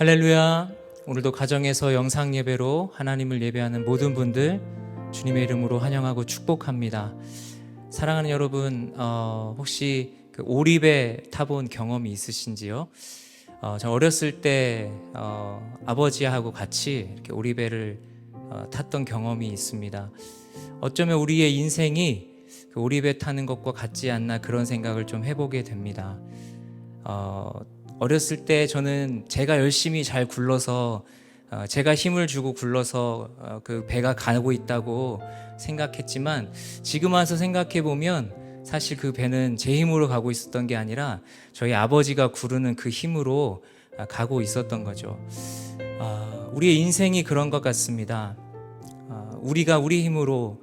할렐루야. 오늘도 가정에서 영상 예배로 하나님을 예배하는 모든 분들 주님의 이름으로 환영하고 축복합니다. 사랑하는 여러분, 혹시 그 오리배 타본 경험이 있으신지요? 저 어렸을 때 아버지하고 같이 이렇게 오리배를 탔던 경험이 있습니다. 어쩌면 우리의 인생이 그 오리배 타는 것과 같지 않나 그런 생각을 좀 해보게 됩니다. 어렸을 때 저는 제가 열심히 잘 굴러서 제가 힘을 주고 굴러서 그 배가 가고 있다고 생각했지만 지금 와서 생각해 보면 사실 그 배는 제 힘으로 가고 있었던 게 아니라 저희 아버지가 구르는 그 힘으로 가고 있었던 거죠. 우리의 인생이 그런 것 같습니다. 우리가 우리 힘으로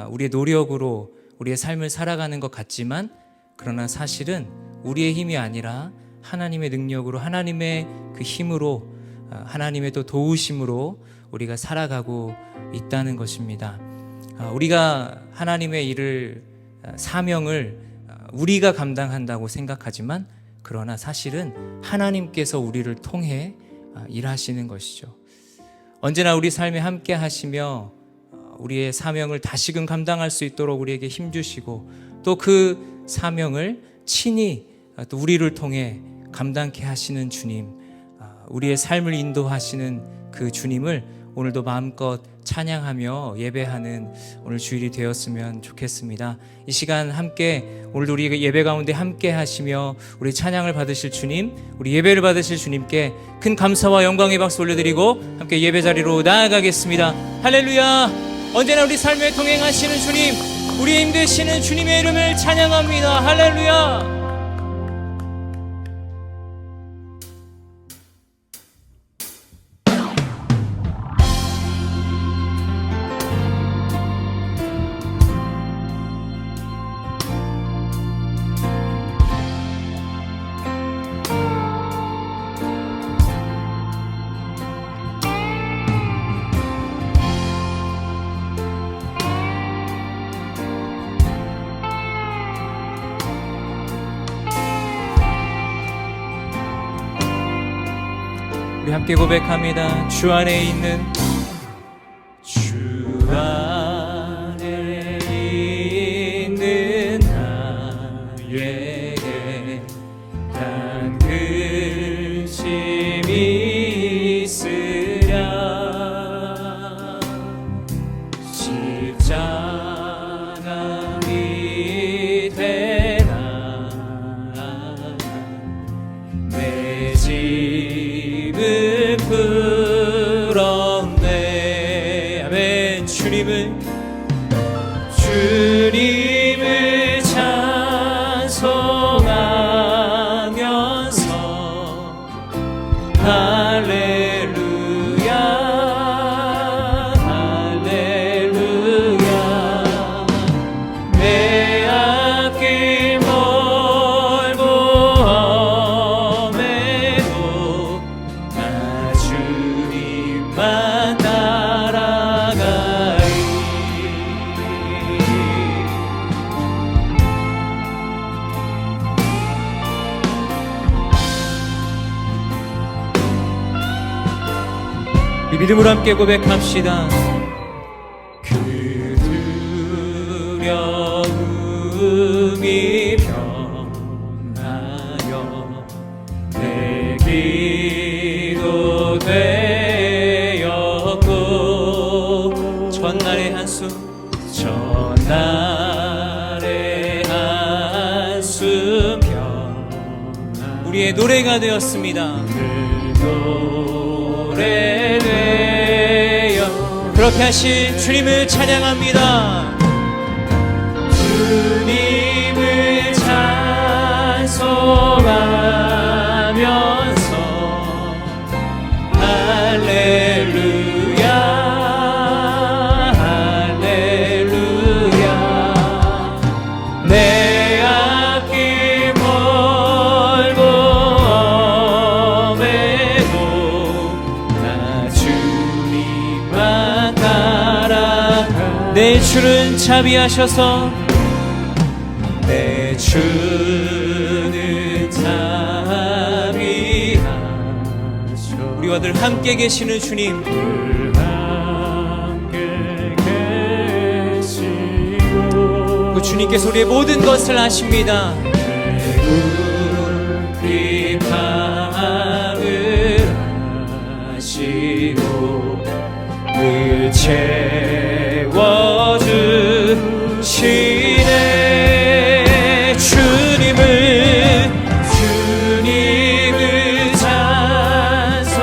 우리의 노력으로 우리의 삶을 살아가는 것 같지만 그러나 사실은 우리의 힘이 아니라 하나님의 능력으로 하나님의 그 힘으로 하나님의 또 도우심으로 우리가 살아가고 있다는 것입니다. 우리가 하나님의 일을 사명을 우리가 감당한다고 생각하지만 그러나 사실은 하나님께서 우리를 통해 일하시는 것이죠. 언제나 우리 삶에 함께 하시며 우리의 사명을 다시금 감당할 수 있도록 우리에게 힘주시고 또 그 사명을 친히 또 우리를 통해 감당케 하시는 주님, 우리의 삶을 인도하시는 그 주님을 오늘도 마음껏 찬양하며 예배하는 오늘 주일이 되었으면 좋겠습니다. 이 시간 함께 오늘도 우리 예배 가운데 함께 하시며 우리 찬양을 받으실 주님, 우리 예배를 받으실 주님께 큰 감사와 영광의 박수 올려드리고 함께 예배 자리로 나아가겠습니다. 할렐루야. 언제나 우리 삶에 동행하시는 주님, 우리의 힘 되시는 주님의 이름을 찬양합니다. 할렐루야. 우리 함께 고백합니다. 주 안에 있는 주 안에 있는 나에게 단 근심이 있으랴 십자가 밑에 내 집을 풀었네. 아멘. 주님을 찬송하면서 할렐루야 할렐루야 내 앞길 멀고 험해도 나 주님만 따라가리. 이 믿음으로 함께 고백합시다. 그 두려움이 변하여 내 기도 되었고 전날의 한숨 변하 우리의 노래가 되었습니다. 노래 되어 그렇게 하신 주님을 찬양합니다. 주님을 찬송하면서 할렐루야 할렐루야 내 앞길 멀고 험해도 나 주님만 따라가. 내 주는 자비하셔서 내 주는 자비하셔 늘 함께 계시는 주님, 그 주님께서 우리의 모든 것을 아십니다. 비방을 하시고 늘 채워주시네. 주님을 찬송하면서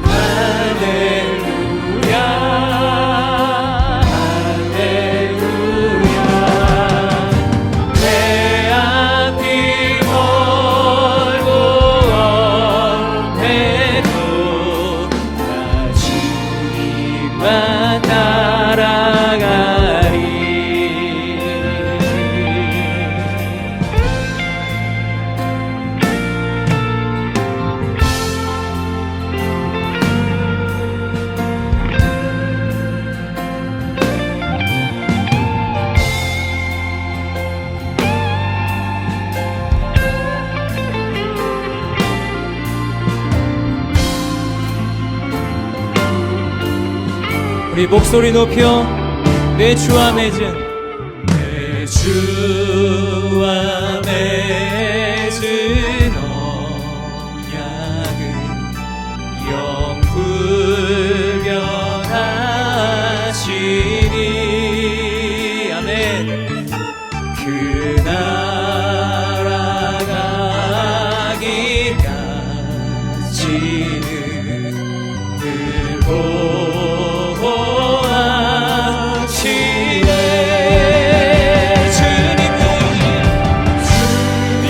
할렐루야 할렐루야. 내 앞이 멀고 엄해도 나 주님만 따라가리. 우리 목소리 높여 내 주와 맺은 언약은 영불변하시니. 아멘. 그 나라 가기까지는 늘 보호하시네. 주님을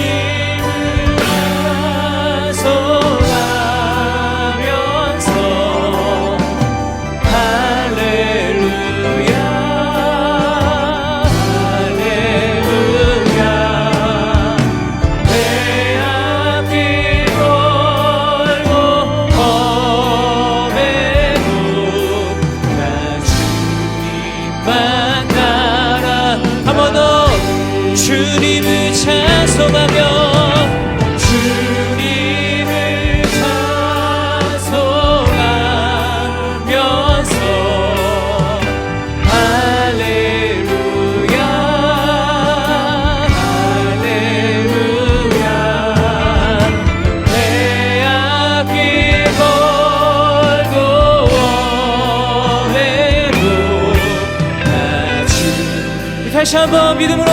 찬송하면서 할렐루야 할렐루야. 내 앞이 멀고 험해도 나 주님만 따라. 한 번 더 주님을 찬송하며 주님을 찬송하면서 할렐루야 할렐루야. 내 앞이 멀고 엄해도 나 주님. 다시 한번 믿음으로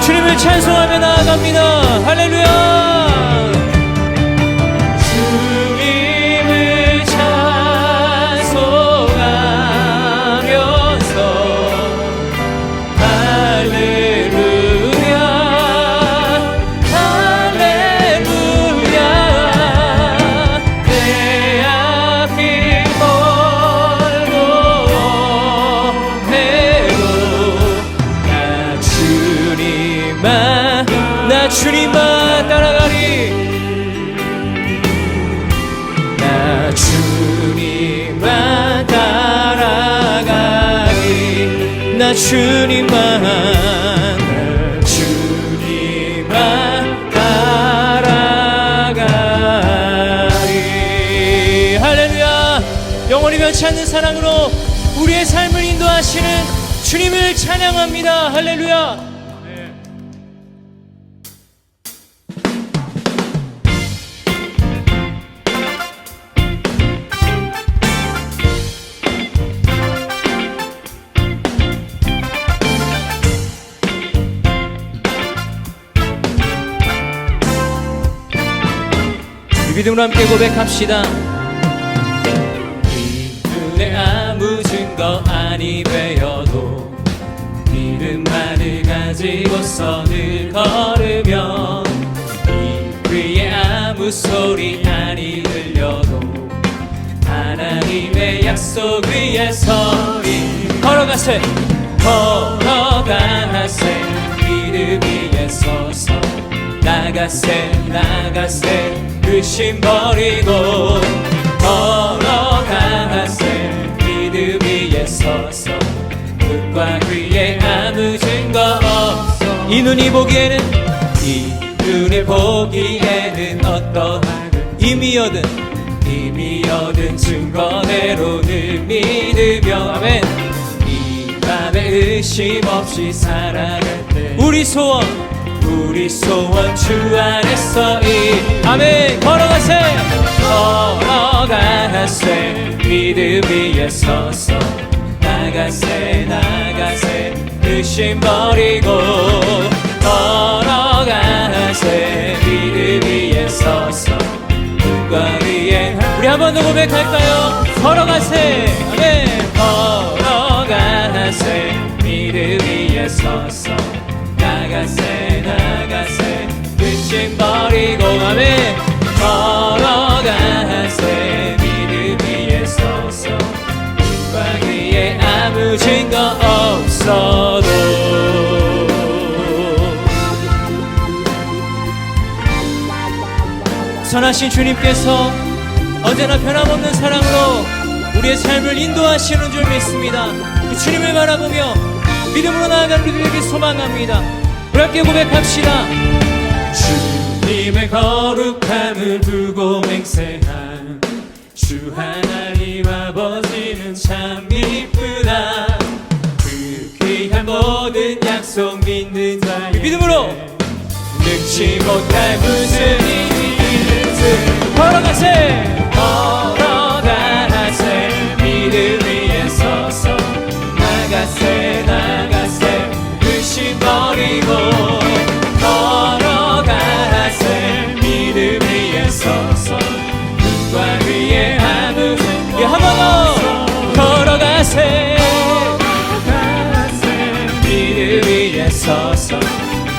주님을 찬송하며 나아갑니다. 할렐루야. 주님을 찬송하면서 할렐루야 할렐루야. 내 앞이 멀고 엄해도 나 주님만 따라가리. 나 주님만 따라가리. 나 주님만 따라가리. 할렐루야. 영원히 변치 않는 사랑으로 우리의 삶을 인도하시는 주님을 찬양합니다. 할렐루야. 믿음으로 함께 고백합시다. 이 눈에 아무 증거 아니 되어도 믿음만을 가지고서 늘 걸으면 이 위에 아무 소리 아니 들려도 하나님의 약속 위에 서리. 걸어가세 믿음 위에 서서 나가세 의심 버리고 걸어가세 믿음 위에 서서 눈과 귀에 아무 증거 없어. 이 눈이 보기에는 이 눈이 빛을 보기에는 어떠한 이미 얻은 증거대로 늘 믿으며 아멘. 이 밤에 의심 없이 살아갈 때 우리 소원 주 안에서 아멘. 걸어가세 믿음 위에 서서 나가세 의심 버리고 걸어가세 믿음 위에 서서 눈과 위에 우리 한 번 더 고백할까요? 걸어가세 아멘. 걸어가세 믿음 위에 서서 나가세 의심 버리고 아멘. 걸어가세 믿음 위에 서서 눈과 귀에 아무 증거 없어도 선하신 주님께서 언제나 변함없는 사랑으로 우리의 삶을 인도하시는 줄 믿습니다. 그 주님을 바라보며 믿음으로 나아가는 우리들에게 소망합니다. 우리 함께 고백합시다. 주님의 거룩함을 두고 맹세한 주 하나님 아버지는 참 기쁘다. 그 귀한 모든 약속 믿는 자에게 믿음으로 능치 못할 무슨 일이 걸어가세 믿음 위에 서서 나가세 의심 버리고 걸어가세 믿음 위에 서서 눈과 귀에 아무 한 번 더 걸어가세 믿음 위에 서서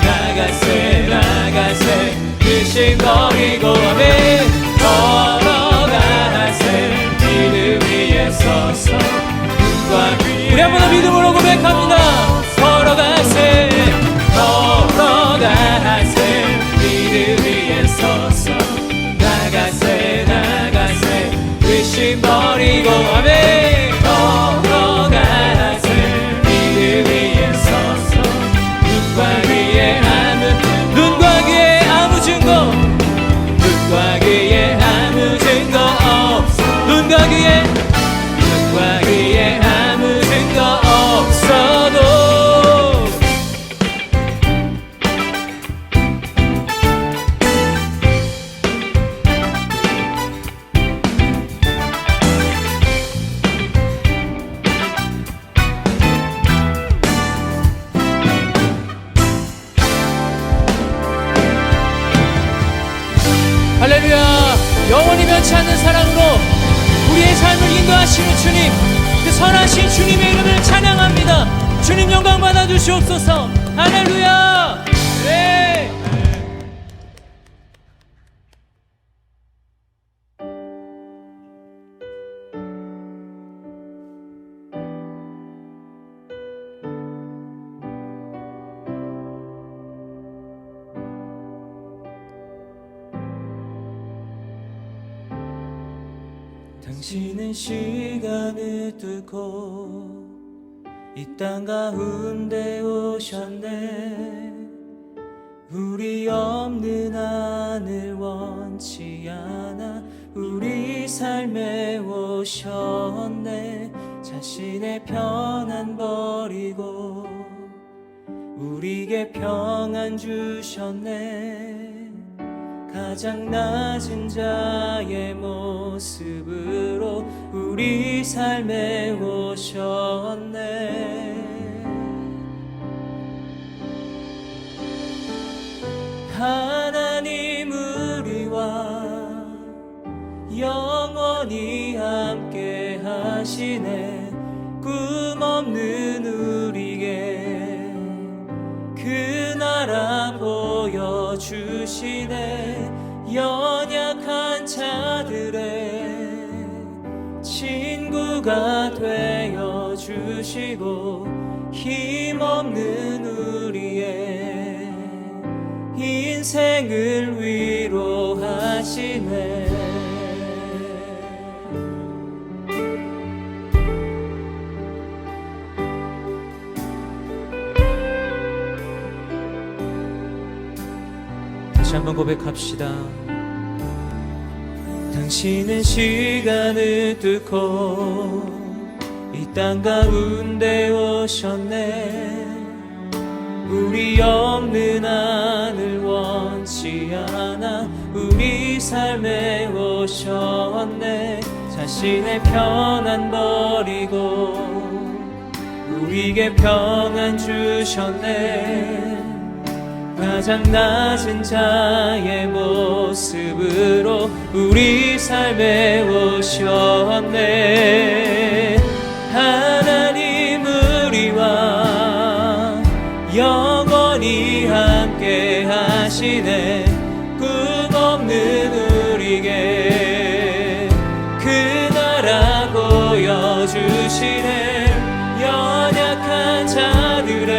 나가세 의심 버리고 아멘. 걸어가세 믿음 위에 서서 눈과 귀에 우리 한 번 더 믿음으로 고백합니다. 걸어가세 믿음 위에 서서 나가세 의심 버리고 아멘. 걸어가세 믿음 위에 서서 눈과 귀에 아무 증거 눈과 귀에 아무 증거 없어 눈과 귀에 아무 증거 없어도 할렐루야. 영원히 변치 않는 사랑으로 우리의 삶을 인도하시는 주님, 그 선하신 주님의 이름을 찬양합니다. 주님 영광 받아주시옵소서. 할렐루야. 네. 당신은 시간을 뚫고 이 땅 가운데 오셨네. 우리 없는 하늘 원치 않아 우리 삶에 오셨네. 자신의 평안 버리고 우리에게 평안 주셨네. 가장 낮은 자의 모습으로 우리 삶에 오셨네. 하나님 우리와 영원히 함께 하시네. 꿈 없는 우리에게 그 나라 보여주시네. 연약한 자들의 친구가 되어주시고 힘없는 우리의 인생을 위로하시네. 한번 고백합시다. 당신은 시간을 뚫고 이 땅 가운데 오셨네. 우리 없는 하늘 원치 않아 우리 삶에 오셨네. 자신의 평안 버리고 우리에게 평안 주셨네. 가장 낮은 자의 모습으로 우리 삶에 오셨네. 하나님 우리와 영원히 함께 하시네. 꿈 없는 우리에게 그 나라 보여주시네. 연약한 자들의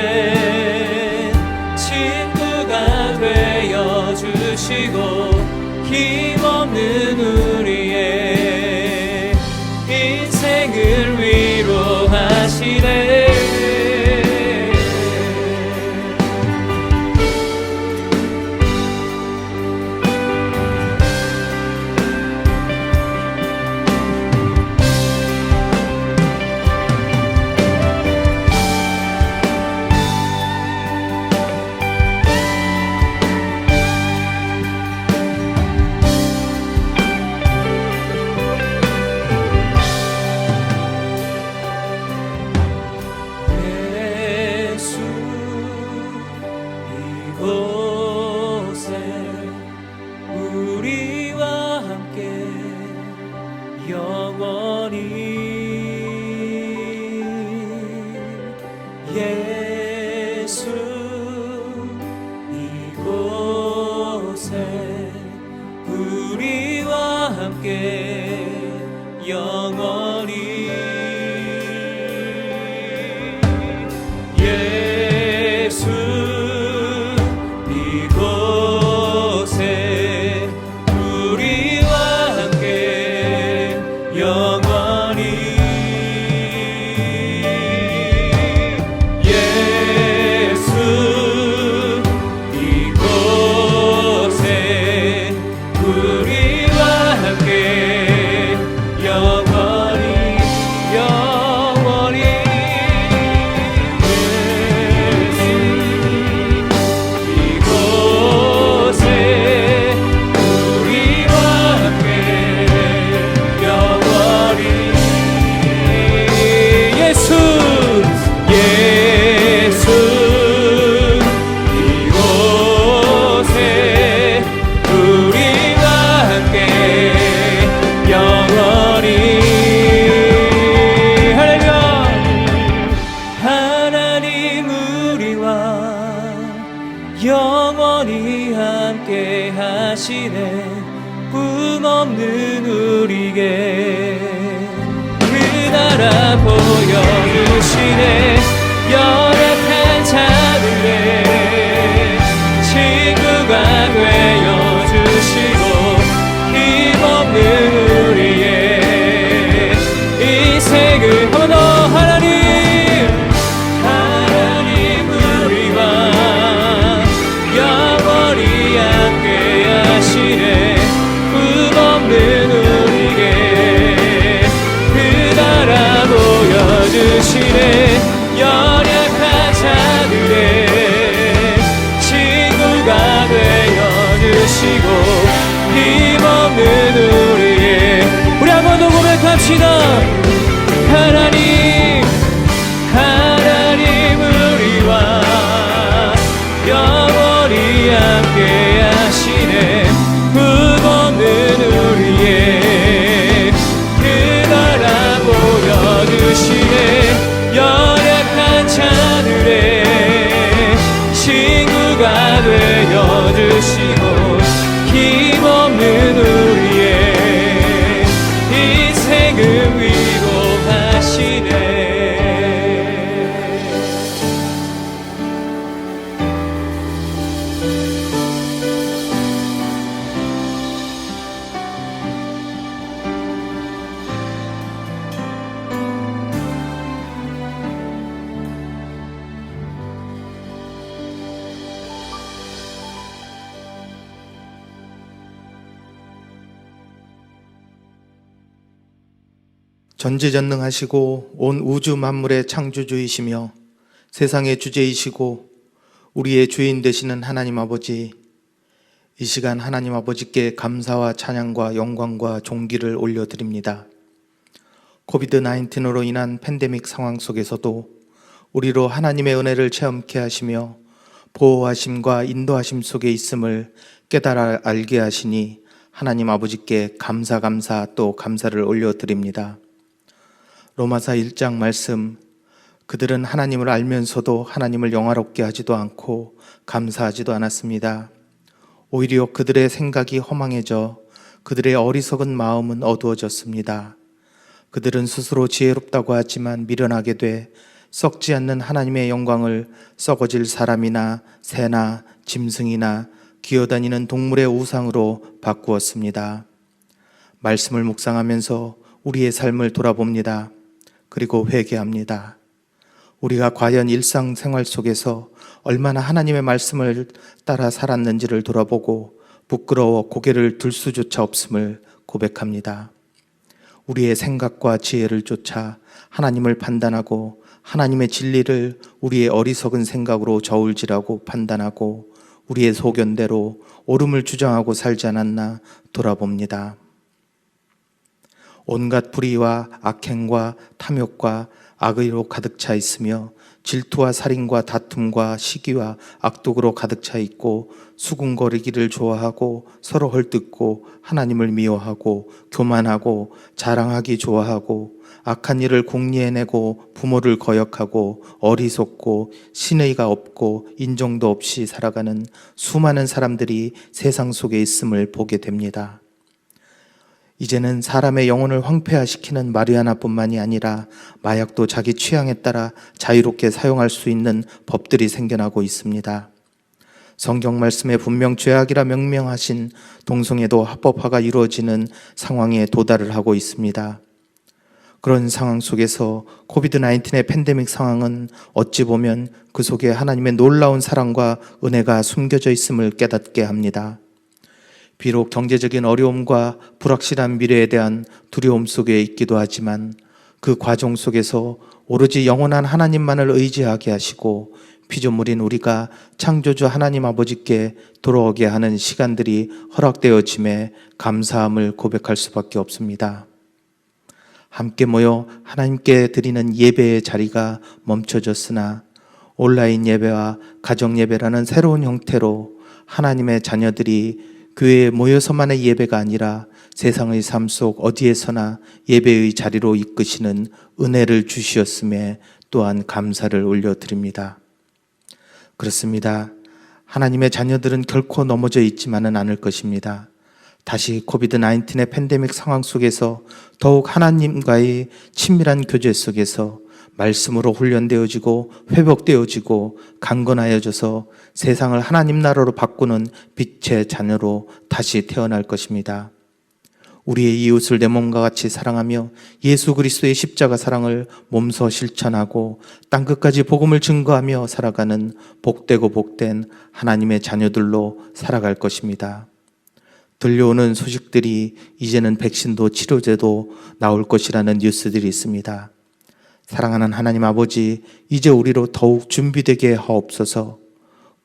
친구가 되어주시고 힘없는 우리의 인생을 위로하시네. 예수 이곳에 우리와 함께 영원히. 예수 이곳에 우리와 함께 영원히. 영원히 함께 하시네. 꿈없는 우리에게 그 나라 보여주시네. 연약한 자들의 친구가 되어주시고 힘없는 우리의 인생을 한 번 더 하나님 주시네. 연약한 자들의 친구가 되어주시고 힘없는 우리의 우리 한 번 더 고백합시다. 하나님 우리와 영원히 함께 하시네. 꿈없는 우리의 그 나라 보여주시네. 연약한 자들의 친구가 되어주시고 힘없는 우리의 인생을 위로하시네. 전지전능하시고 온 우주 만물의 창조주이시며 세상의 주제이시고 우리의 주인 되시는 하나님 아버지, 이 시간 하나님 아버지께 감사와 찬양과 영광과 존귀를 올려드립니다. 코비드-19으로 인한 팬데믹 상황 속에서도 우리로 하나님의 은혜를 체험케 하시며 보호하심과 인도하심 속에 있음을 깨달아 알게 하시니 하나님 아버지께 감사 또 감사를 올려드립니다. 로마서 1장 말씀, 그들은 하나님을 알면서도 하나님을 영화롭게 하지도 않고 감사하지도 않았습니다. 오히려 그들의 생각이 허망해져 그들의 어리석은 마음은 어두워졌습니다. 그들은 스스로 지혜롭다고 하지만 미련하게 돼 썩지 않는 하나님의 영광을 썩어질 사람이나 새나 짐승이나 기어다니는 동물의 우상으로 바꾸었습니다. 말씀을 묵상하면서 우리의 삶을 돌아봅니다. 그리고 회개합니다. 우리가 과연 일상생활 속에서 얼마나 하나님의 말씀을 따라 살았는지를 돌아보고 부끄러워 고개를 들 수조차 없음을 고백합니다. 우리의 생각과 지혜를 쫓아 하나님을 판단하고 하나님의 진리를 우리의 어리석은 생각으로 저울질하고 판단하고 우리의 소견대로 옳음을 주장하고 살지 않았나 돌아봅니다. 온갖 불의와 악행과 탐욕과 악의로 가득 차 있으며 질투와 살인과 다툼과 시기와 악독으로 가득 차 있고 수군거리기를 좋아하고 서로 헐뜯고 하나님을 미워하고 교만하고 자랑하기 좋아하고 악한 일을 공리해내고 부모를 거역하고 어리석고 신의가 없고 인정도 없이 살아가는 수많은 사람들이 세상 속에 있음을 보게 됩니다. 이제는 사람의 영혼을 황폐화시키는 마리아나뿐만이 아니라 마약도 자기 취향에 따라 자유롭게 사용할 수 있는 법들이 생겨나고 있습니다. 성경 말씀에 분명 죄악이라 명명하신 동성애도 합법화가 이루어지는 상황에 도달을 하고 있습니다. 그런 상황 속에서 코비드-19의 팬데믹 상황은 어찌 보면 그 속에 하나님의 놀라운 사랑과 은혜가 숨겨져 있음을 깨닫게 합니다. 비록 경제적인 어려움과 불확실한 미래에 대한 두려움 속에 있기도 하지만 그 과정 속에서 오로지 영원한 하나님만을 의지하게 하시고 피조물인 우리가 창조주 하나님 아버지께 돌아오게 하는 시간들이 허락되어짐에 감사함을 고백할 수밖에 없습니다. 함께 모여 하나님께 드리는 예배의 자리가 멈춰졌으나 온라인 예배와 가정 예배라는 새로운 형태로 하나님의 자녀들이 교회에 모여서만의 예배가 아니라 세상의 삶 속 어디에서나 예배의 자리로 이끄시는 은혜를 주시었음에 또한 감사를 올려드립니다. 그렇습니다. 하나님의 자녀들은 결코 넘어져 있지만은 않을 것입니다. 다시 코비드-19의 팬데믹 상황 속에서 더욱 하나님과의 친밀한 교제 속에서 말씀으로 훈련되어지고 회복되어지고 강건하여져서 세상을 하나님 나라로 바꾸는 빛의 자녀로 다시 태어날 것입니다. 우리의 이웃을 내 몸과 같이 사랑하며 예수 그리스도의 십자가 사랑을 몸소 실천하고 땅끝까지 복음을 증거하며 살아가는 복되고 복된 하나님의 자녀들로 살아갈 것입니다. 들려오는 소식들이 이제는 백신도 치료제도 나올 것이라는 뉴스들이 있습니다. 사랑하는 하나님 아버지, 이제 우리로 더욱 준비되게 하옵소서.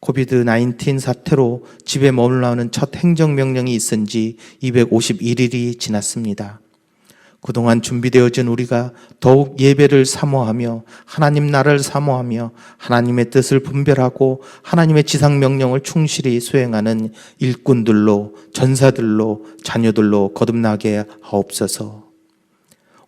코비드-19 사태로 집에 머물러는 첫 행정명령이 있은 지 251일이 지났습니다. 그동안 준비되어진 우리가 더욱 예배를 사모하며 하나님 나라를 사모하며 하나님의 뜻을 분별하고 하나님의 지상명령을 충실히 수행하는 일꾼들로, 전사들로, 자녀들로 거듭나게 하옵소서.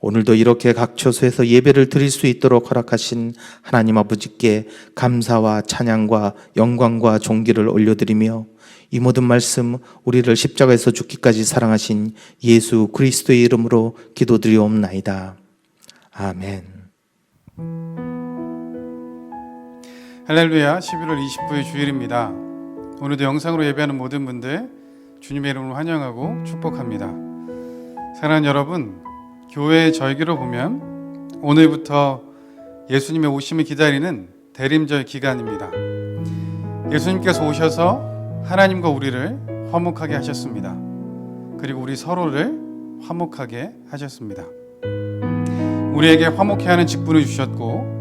오늘도 이렇게 각 처소에서 예배를 드릴 수 있도록 허락하신 하나님 아버지께 감사와 찬양과 영광과 존귀를 올려드리며 이 모든 말씀 우리를 십자가에서 죽기까지 사랑하신 예수 그리스도의 이름으로 기도드리옵나이다. 아멘. 할렐루야. 11월 29일 주일입니다. 오늘도 영상으로 예배하는 모든 분들 주님의 이름으로 환영하고 축복합니다. 사랑하는 여러분, 교회의 절기로 보면 오늘부터 예수님의 오심을 기다리는 대림절 기간입니다. 예수님께서 오셔서 하나님과 우리를 화목하게 하셨습니다. 그리고 우리 서로를 화목하게 하셨습니다. 우리에게 화목해 하는 직분을 주셨고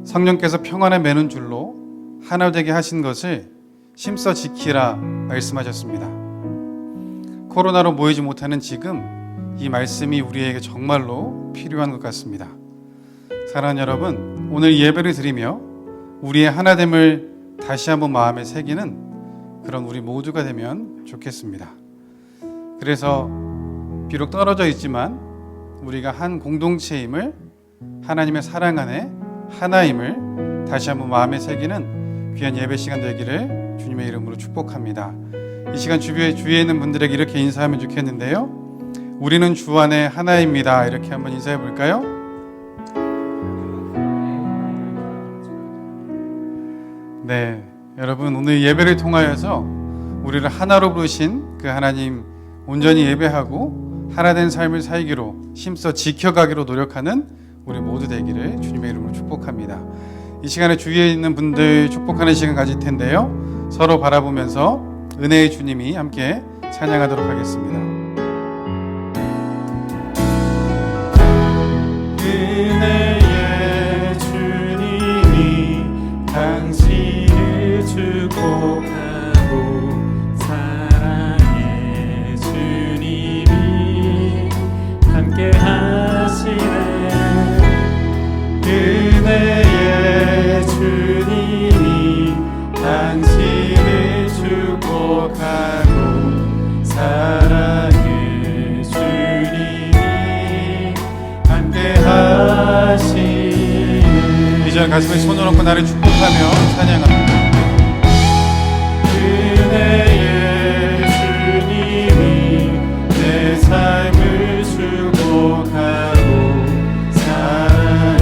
성령께서 평안에 매는 줄로 하나 되게 하신 것을 힘써 지키라 말씀하셨습니다. 코로나로 모이지 못하는 지금 이 말씀이 우리에게 정말로 필요한 것 같습니다. 사랑하는 여러분, 오늘 예배를 드리며 우리의 하나됨을 다시 한번 마음에 새기는 그런 우리 모두가 되면 좋겠습니다. 그래서 비록 떨어져 있지만 우리가 한 공동체임을, 하나님의 사랑 안에 하나임을 다시 한번 마음에 새기는 귀한 예배 시간 되기를 주님의 이름으로 축복합니다. 이 시간 주위에 있는 분들에게 이렇게 인사하면 좋겠는데요. 우리는 주 안에 하나입니다. 이렇게 한번 인사해 볼까요? 네, 여러분, 오늘 예배를 통하여서 우리를 하나로 부르신 그 하나님 온전히 예배하고 하나된 삶을 살기로 힘써 지켜가기로 노력하는 우리 모두 되기를 주님의 이름으로 축복합니다. 이 시간에 주위에 있는 분들 축복하는 시간 가질 텐데요. 서로 바라보면서 은혜의 주님이 함께 찬양하도록 하겠습니다. 은혜의 주님이 당신을 축복하고 사랑의 주님이 함께 하시네. 은혜의 주님이 당신을 축복하고 사랑의 주님이 함께 하시네. 이제 가슴에 손을 얹고 나를 축복하며 찬양합니다. 은혜의 주님이 내 삶을 축복하고 사랑의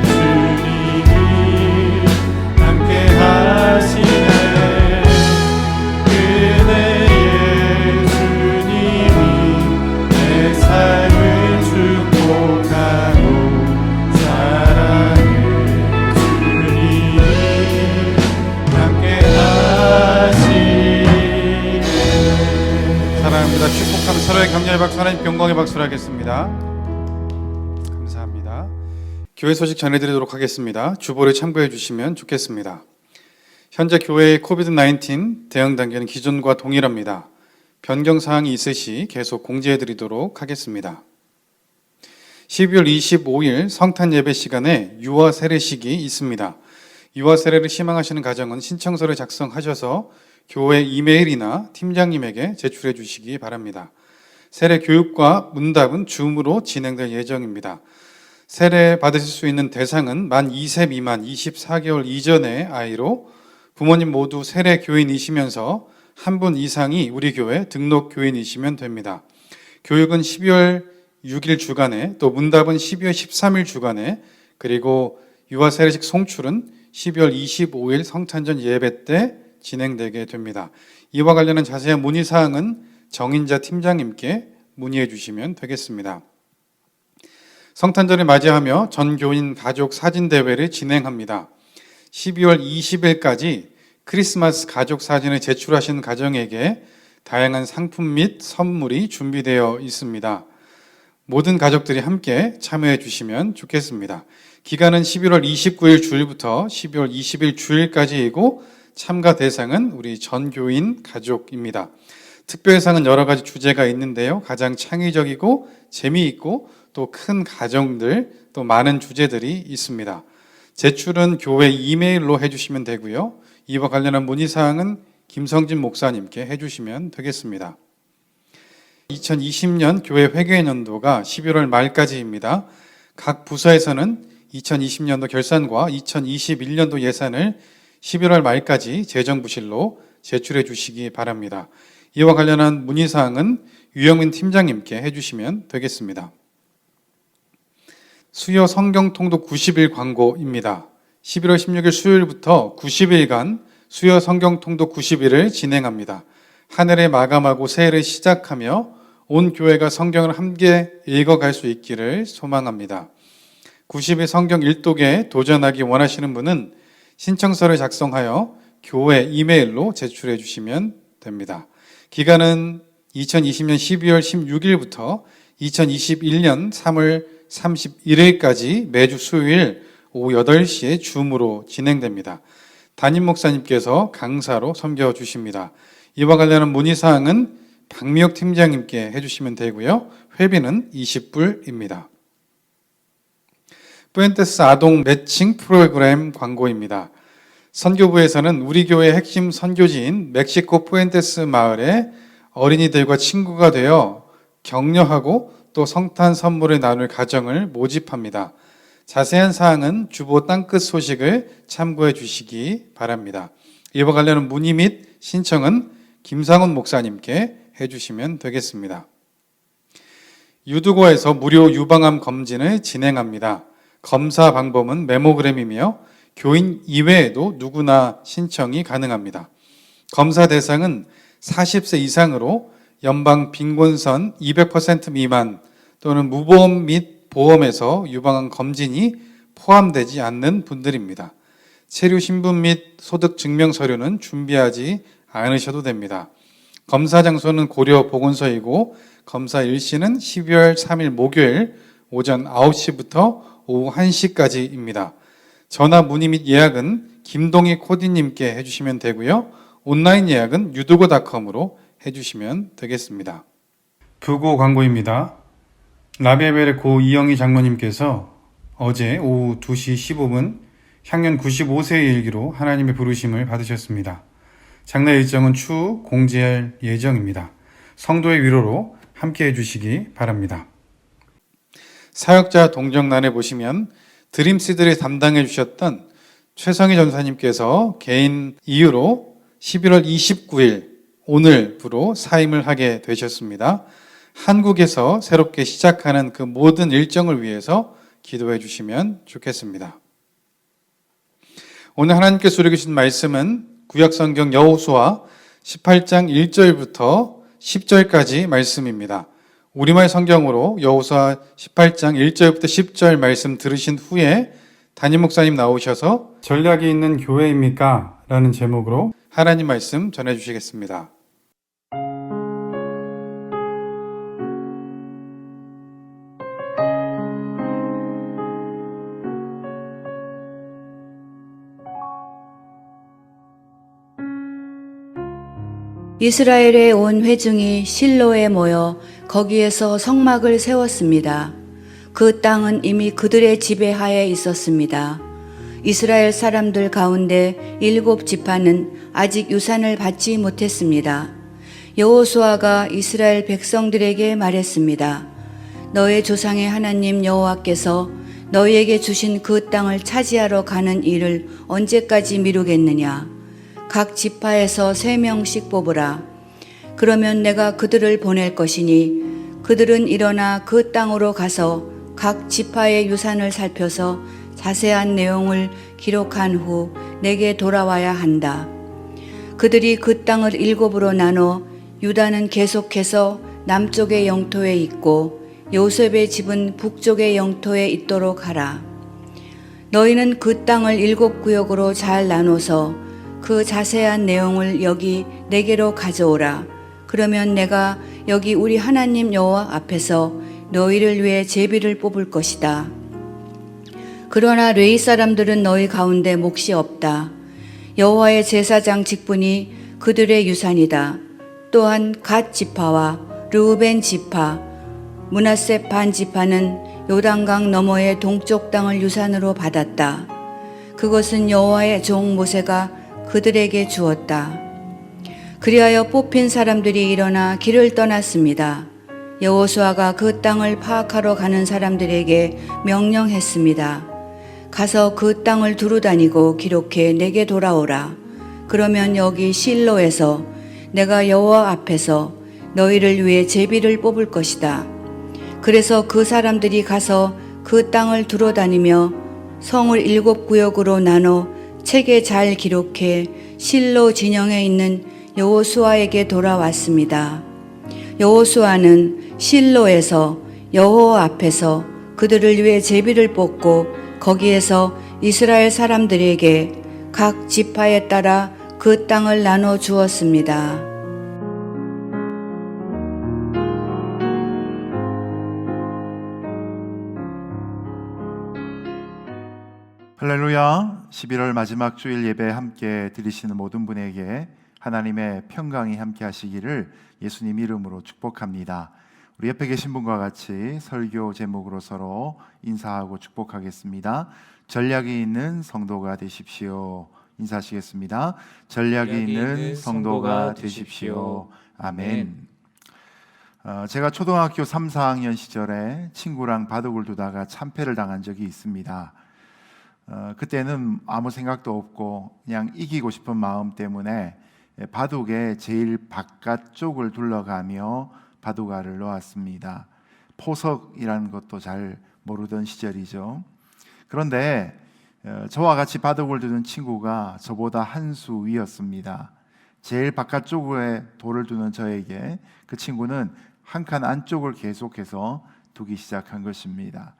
주님이 함께 하시네. 은혜의 주님이 내 삶을 축복하고 사랑의 주님이 함께 하시네. 사랑합니다. 축복하며 서로의 격려의 박수, 하나님 영광의 박수를 하겠습니다. 감사합니다. 교회 소식 전해드리도록 하겠습니다. 주보를 참고해 주시면 좋겠습니다. 현재 교회의 코비드-19 대응 단계는 기존과 동일합니다. 변경 사항이 있으시 계속 공지해 드리도록 하겠습니다. 12월 25일 성탄 예배 시간에 유아 세례식이 있습니다. 유아 세례를 희망하시는 가정은 신청서를 작성하셔서 교회 이메일이나 팀장님에게 제출해 주시기 바랍니다. 세례 교육과 문답은 줌으로 진행될 예정입니다. 세례 받으실 수 있는 대상은 만 2세 미만 24개월 이전의 아이로 부모님 모두 세례 교인이시면서 한 분 이상이 우리 교회 등록 교인이시면 됩니다. 교육은 12월 6일 주간에, 또 문답은 12월 13일 주간에, 그리고 유아 세례식 송출은 12월 25일 성탄절 예배 때 진행되게 됩니다. 이와 관련한 자세한 문의사항은 정인자 팀장님께 문의해 주시면 되겠습니다. 성탄절을 맞이하며 전교인 가족 사진대회를 진행합니다. 12월 20일까지 크리스마스 가족 사진을 제출하신 가정에게 다양한 상품 및 선물이 준비되어 있습니다. 모든 가족들이 함께 참여해 주시면 좋겠습니다. 기간은 11월 29일 주일부터 12월 20일 주일까지이고 참가 대상은 우리 전교인 가족입니다. 특별상은 여러 가지 주제가 있는데요. 가장 창의적이고 재미있고 또 큰 가정들, 또 많은 주제들이 있습니다. 제출은 교회 이메일로 해주시면 되고요. 이와 관련한 문의사항은 김성진 목사님께 해주시면 되겠습니다. 2020년 교회 회계연도가 11월 말까지입니다. 각 부서에서는 2020년도 결산과 2021년도 예산을 11월 말까지 재정부실로 제출해 주시기 바랍니다. 이와 관련한 문의사항은 유영민 팀장님께 해주시면 되겠습니다. 수요 성경 통독 90일 광고입니다. 11월 16일 수요일부터 90일간 수요 성경 통독 90일을 진행합니다. 한 해를 마감하고 새해를 시작하며 온 교회가 성경을 함께 읽어갈 수 있기를 소망합니다. 90일 성경 일독에 도전하기 원하시는 분은 신청서를 작성하여 교회 이메일로 제출해 주시면 됩니다. 기간은 2020년 12월 16일부터 2021년 3월 31일까지 매주 수요일 오후 8시에 줌으로 진행됩니다. 담임 목사님께서 강사로 섬겨주십니다. 이와 관련한 문의사항은 박미혁 팀장님께 해주시면 되고요. 회비는 20불입니다. 뿌엔테스 아동 매칭 프로그램 광고입니다. 선교부에서는 우리 교회의 핵심 선교지인 멕시코 뿌엔테스 마을에 어린이들과 친구가 되어 격려하고 또 성탄 선물을 나눌 가정을 모집합니다. 자세한 사항은 주보 땅끝 소식을 참고해 주시기 바랍니다. 이와 관련한 문의 및 신청은 김상훈 목사님께 해주시면 되겠습니다. 유두고에서 무료 유방암 검진을 진행합니다. 검사 방법은 메모그램이며 교인 이외에도 누구나 신청이 가능합니다. 검사 대상은 40세 이상으로 연방 빈곤선 200% 미만 또는 무보험 및 보험에서 유방암 검진이 포함되지 않는 분들입니다. 체류 신분 및 소득 증명 서류는 준비하지 않으셔도 됩니다. 검사 장소는 고려 보건소이고 검사 일시는 12월 3일 목요일 오전 9시부터 오후 1시까지입니다. 전화 문의 및 예약은 김동희 코디님께 해주시면 되고요. 온라인 예약은 유두고.com으로 해주시면 되겠습니다. 부고 광고입니다. 라베벨의 고 이영희 장로님께서 어제 오후 2시 15분 향년 95세의 일기로 하나님의 부르심을 받으셨습니다. 장례 일정은 추후 공지할 예정입니다. 성도의 위로로 함께 해주시기 바랍니다. 사역자 동정란에 보시면 드림시드를 담당해 주셨던 최성희 전사님께서 개인 이유로 11월 29일 오늘부로 사임을 하게 되셨습니다. 한국에서 새롭게 시작하는 그 모든 일정을 위해서 기도해 주시면 좋겠습니다. 오늘 하나님께서 우리에게 주신 말씀은 구약성경 여호수아 18장 1절부터 10절까지 말씀입니다. 우리말 성경으로 여호수아 18장 1절부터 10절 말씀 들으신 후에 담임 목사님 나오셔서 전략이 있는 교회입니까? 라는 제목으로 하나님 말씀 전해주시겠습니다. 이스라엘의 온 회중이 실로에 모여 거기에서 성막을 세웠습니다. 그 땅은 이미 그들의 지배하에 있었습니다. 이스라엘 사람들 가운데 7지파는 아직 유산을 받지 못했습니다. 여호수아가 이스라엘 백성들에게 말했습니다. 너의 조상의 하나님 여호와께서 너희에게 주신 그 땅을 차지하러 가는 일을 언제까지 미루겠느냐? 각 지파에서 3명씩 뽑으라. 그러면 내가 그들을 보낼 것이니 그들은 일어나 그 땅으로 가서 각 지파의 유산을 살펴서 자세한 내용을 기록한 후 내게 돌아와야 한다. 그들이 그 땅을 7으로 나눠 유다는 계속해서 남쪽의 영토에 있고 요셉의 집은 북쪽의 영토에 있도록 하라. 너희는 그 땅을 7구역으로 잘 나눠서 그 자세한 내용을 여기 내게로 가져오라. 그러면 내가 여기 우리 하나님 여호와 앞에서 너희를 위해 제비를 뽑을 것이다. 그러나 레위 사람들은 너희 가운데 몫이 없다. 여호와의 제사장 직분이 그들의 유산이다. 또한 갓 지파와 르우벤 지파, 므낫세 반 지파는 요단강 너머의 동쪽 땅을 유산으로 받았다. 그것은 여호와의 종 모세가 그들에게 주었다. 그리하여 뽑힌 사람들이 일어나 길을 떠났습니다. 여호수아가 그 땅을 파악하러 가는 사람들에게 명령했습니다. 가서 그 땅을 두루다니고 기록해 내게 돌아오라. 그러면 여기 실로에서 내가 여호와 앞에서 너희를 위해 제비를 뽑을 것이다. 그래서 그 사람들이 가서 그 땅을 두루다니며 성을 7구역으로 나눠 책에 잘 기록해 실로 진영에 있는 여호수아에게 돌아왔습니다. 여호수아는 실로에서 여호와 앞에서 그들을 위해 제비를 뽑고 거기에서 이스라엘 사람들에게 각 지파에 따라 그 땅을 나눠 주었습니다. 할렐루야. 11월 마지막 주일 예배 함께 드리시는 모든 분에게 하나님의 평강이 함께 하시기를 예수님 이름으로 축복합니다. 우리 옆에 계신 분과 같이 설교 제목으로 서로 인사하고 축복하겠습니다. 전략이 있는 성도가 되십시오. 인사하시겠습니다. 전략이 있는 성도가 되십시오. 아멘. 제가 초등학교 3, 4학년 시절에 친구랑 바둑을 두다가 참패를 당한 적이 있습니다. 그때는 아무 생각도 없고 그냥 이기고 싶은 마음 때문에 바둑의 제일 바깥쪽을 둘러가며 바둑알을 놓았습니다. 포석이라는 것도 잘 모르던 시절이죠. 그런데 저와 같이 바둑을 두는 친구가 저보다 한 수 위였습니다. 제일 바깥쪽에 돌을 두는 저에게 그 친구는 한 칸 안쪽을 계속해서 두기 시작한 것입니다.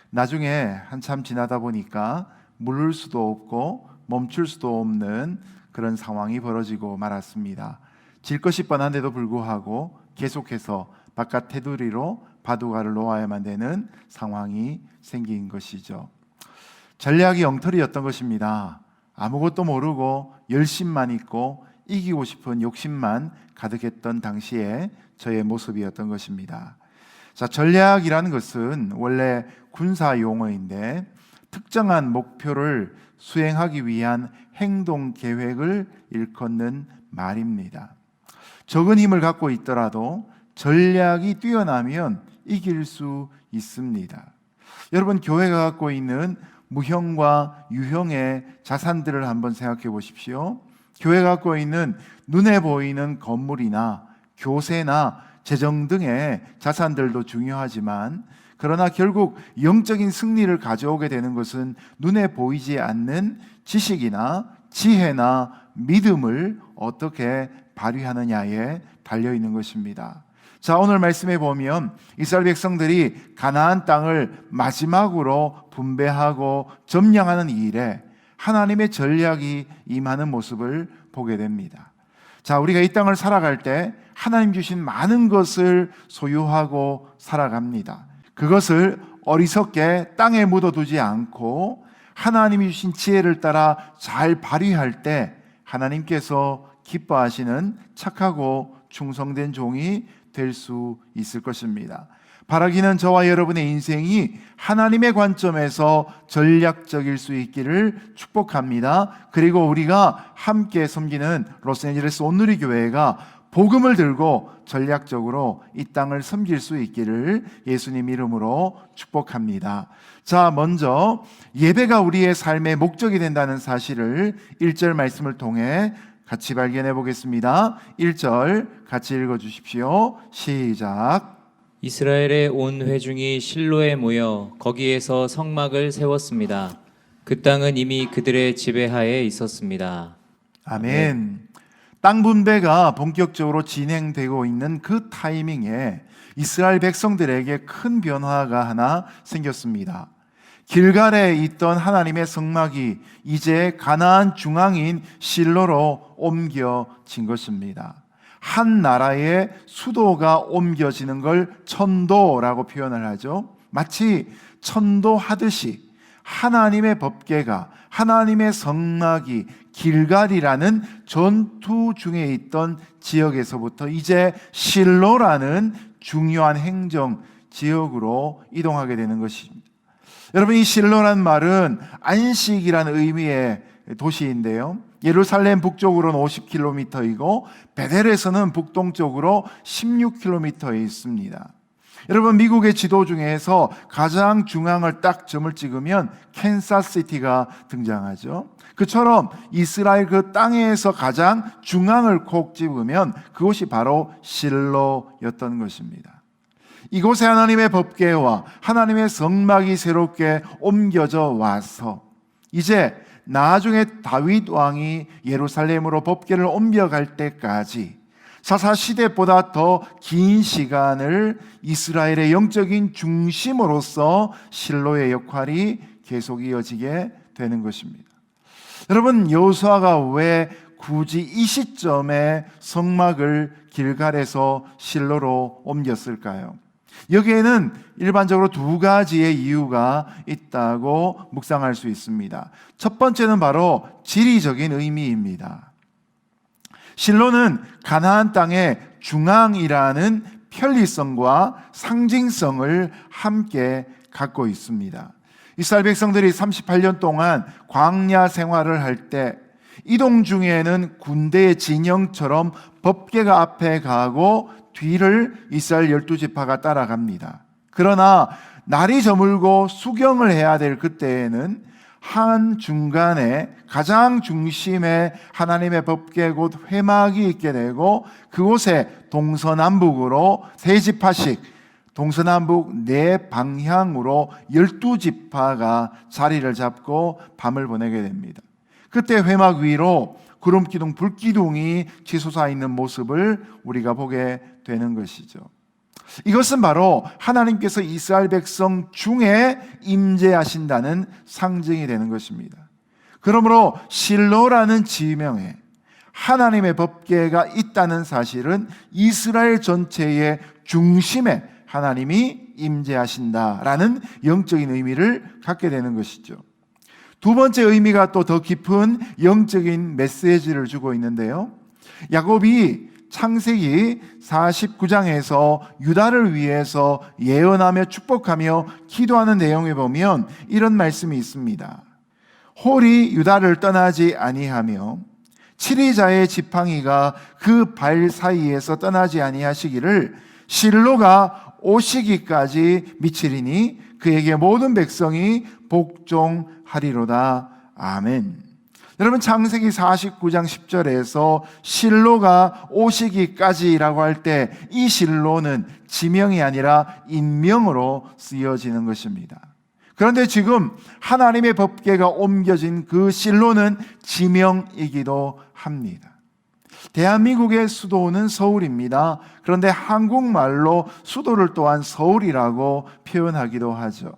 나중에 한참 지나다 보니까 물을 수도 없고 멈출 수도 없는 그런 상황이 벌어지고 말았습니다. 질 것이 뻔한데도 불구하고 계속해서 바깥 테두리로 바둑알을 놓아야만 되는 상황이 생긴 것이죠. 전략이 엉터리였던 것입니다. 아무것도 모르고 열심만 있고 이기고 싶은 욕심만 가득했던 당시에 저의 모습이었던 것입니다. 자, 전략이라는 것은 원래 군사 용어인데 특정한 목표를 수행하기 위한 행동 계획을 일컫는 말입니다. 적은 힘을 갖고 있더라도 전략이 뛰어나면 이길 수 있습니다. 여러분, 교회가 갖고 있는 무형과 유형의 자산들을 한번 생각해 보십시오. 교회가 갖고 있는 눈에 보이는 건물이나 교세나 재정 등의 자산들도 중요하지만 그러나 결국 영적인 승리를 가져오게 되는 것은 눈에 보이지 않는 지식이나 지혜나 믿음을 어떻게 발휘하느냐에 달려 있는 것입니다. 자, 오늘 말씀에 보면 이스라엘 백성들이 가나안 땅을 마지막으로 분배하고 점령하는 일에 하나님의 전략이 임하는 모습을 보게 됩니다. 자, 우리가 이 땅을 살아갈 때 하나님 주신 많은 것을 소유하고 살아갑니다. 그것을 어리석게 땅에 묻어두지 않고 하나님이 주신 지혜를 따라 잘 발휘할 때 하나님께서 기뻐하시는 착하고 충성된 종이 될 수 있을 것입니다. 바라기는 저와 여러분의 인생이 하나님의 관점에서 전략적일 수 있기를 축복합니다. 그리고 우리가 함께 섬기는 로스앤젤레스 온누리교회가 복음을 들고 전략적으로 이 땅을 섬길 수 있기를 예수님 이름으로 축복합니다. 자, 먼저 예배가 우리의 삶의 목적이 된다는 사실을 1절 말씀을 통해 같이 발견해 보겠습니다. 1절 같이 읽어 주십시오. 시작. 이스라엘의 온 회중이 실로에 모여 거기에서 성막을 세웠습니다. 그 땅은 이미 그들의 지배하에 있었습니다. 아멘. 땅 분배가 본격적으로 진행되고 있는 그 타이밍에 이스라엘 백성들에게 큰 변화가 하나 생겼습니다. 길갈에 있던 하나님의 성막이 이제 가나안 중앙인 실로로 옮겨진 것입니다. 한 나라의 수도가 옮겨지는 걸 천도라고 표현을 하죠. 마치 천도하듯이 하나님의 법궤가, 하나님의 성막이 길갈이라는 전투 중에 있던 지역에서부터 이제 실로라는 중요한 행정 지역으로 이동하게 되는 것입니다. 여러분, 이 실로라는 말은 안식이라는 의미의 도시인데요. 예루살렘 북쪽으로는 50km이고 베델에서는 북동쪽으로 16km에 있습니다. 여러분, 미국의 지도 중에서 가장 중앙을 딱 점을 찍으면 캔사스시티가 등장하죠. 그처럼 이스라엘 그 땅에서 가장 중앙을 콕 집으면 그곳이 바로 실로였던 것입니다. 이곳에 하나님의 법궤와 하나님의 성막이 새롭게 옮겨져 와서 이제 나중에 다윗 왕이 예루살렘으로 법궤를 옮겨갈 때까지 사사 시대보다 더 긴 시간을 이스라엘의 영적인 중심으로서 실로의 역할이 계속 이어지게 되는 것입니다. 여러분, 여호수아가 왜 굳이 이 시점에 성막을 길갈에서 실로로 옮겼을까요? 여기에는 일반적으로 두 가지의 이유가 있다고 묵상할 수 있습니다. 첫 번째는 바로 지리적인 의미입니다. 실로는 가나안 땅의 중앙이라는 편리성과 상징성을 함께 갖고 있습니다. 이스라엘 백성들이 38년 동안 광야 생활을 할 때 이동 중에는 군대의 진영처럼 법궤가 앞에 가고 뒤를 이스라엘 12지파가 따라갑니다. 그러나 날이 저물고 수경을 해야 될 그때에는 한 중간에 가장 중심에 하나님의 법궤 곧 회막이 있게 되고 그곳에 동서남북으로 세 지파씩 동서남북 네 방향으로 12지파가 자리를 잡고 밤을 보내게 됩니다. 그때 회막 위로 구름기둥, 불기둥이 치솟아 있는 모습을 우리가 보게 되는 것이죠. 이것은 바로 하나님께서 이스라엘 백성 중에 임재하신다는 상징이 되는 것입니다. 그러므로 실로라는 지명에 하나님의 법궤가 있다는 사실은 이스라엘 전체의 중심에 하나님이 임재하신다라는 영적인 의미를 갖게 되는 것이죠. 두 번째 의미가 또 더 깊은 영적인 메시지를 주고 있는데요. 야곱이 창세기 49장에서 유다를 위해서 예언하며 축복하며 기도하는 내용에 보면 이런 말씀이 있습니다. 홀이 유다를 떠나지 아니하며 치리자의 지팡이가 그 발 사이에서 떠나지 아니하시기를 실로가 오시기까지 미치리니 그에게 모든 백성이 복종하리로다. 아멘. 여러분, 창세기 49장 10절에서 실로가 오시기까지라고 할 때 이 실로는 지명이 아니라 인명으로 쓰여지는 것입니다. 그런데 지금 하나님의 법궤가 옮겨진 그 실로는 지명이기도 합니다. 대한민국의 수도는 서울입니다. 그런데 한국말로 수도를 또한 서울이라고 표현하기도 하죠.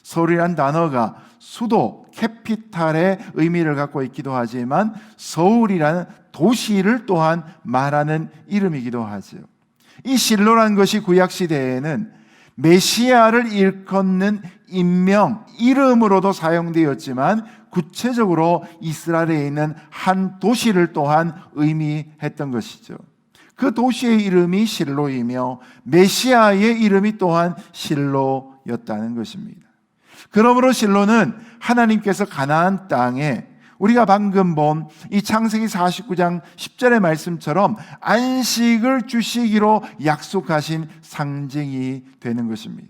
서울이란 단어가 수도, 캐피탈의 의미를 갖고 있기도 하지만 서울이라는 도시를 또한 말하는 이름이기도 하죠. 이 실로라는 것이 구약시대에는 메시아를 일컫는 인명, 이름으로도 사용되었지만 구체적으로 이스라엘에 있는 한 도시를 또한 의미했던 것이죠. 그 도시의 이름이 실로이며 메시아의 이름이 또한 실로였다는 것입니다. 그러므로 실로는 하나님께서 가나안 땅에 우리가 방금 본 이 창세기 49장 10절의 말씀처럼 안식을 주시기로 약속하신 상징이 되는 것입니다.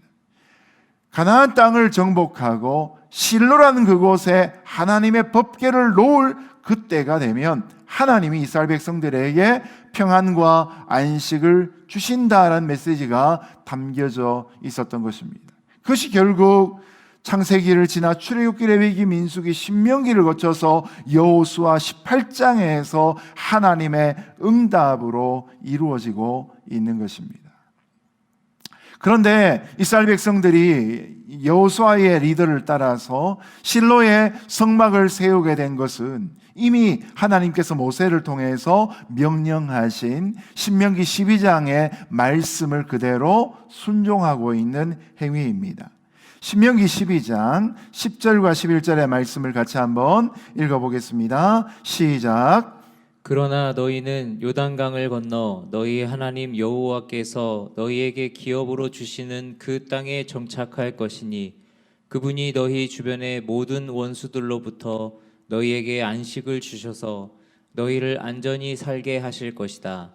가나안 땅을 정복하고 실로라는 그곳에 하나님의 법궤를 놓을 그때가 되면 하나님이 이스라엘 백성들에게 평안과 안식을 주신다라는 메시지가 담겨져 있었던 것입니다. 그것이 결국 창세기를 지나 출애굽기, 레위기, 민수기, 신명기를 거쳐서 여호수아 18장에서 하나님의 응답으로 이루어지고 있는 것입니다. 그런데 이스라엘 백성들이 여호수아의 리더를 따라서 실로에 성막을 세우게 된 것은 이미 하나님께서 모세를 통해서 명령하신 신명기 12장의 말씀을 그대로 순종하고 있는 행위입니다. 신명기 12장 10절과 11절의 말씀을 같이 한번 읽어보겠습니다. 시작. 그러나 너희는 요단강을 건너 너희 하나님 여호와께서 너희에게 기업으로 주시는 그 땅에 정착할 것이니 그분이 너희 주변의 모든 원수들로부터 너희에게 안식을 주셔서 너희를 안전히 살게 하실 것이다.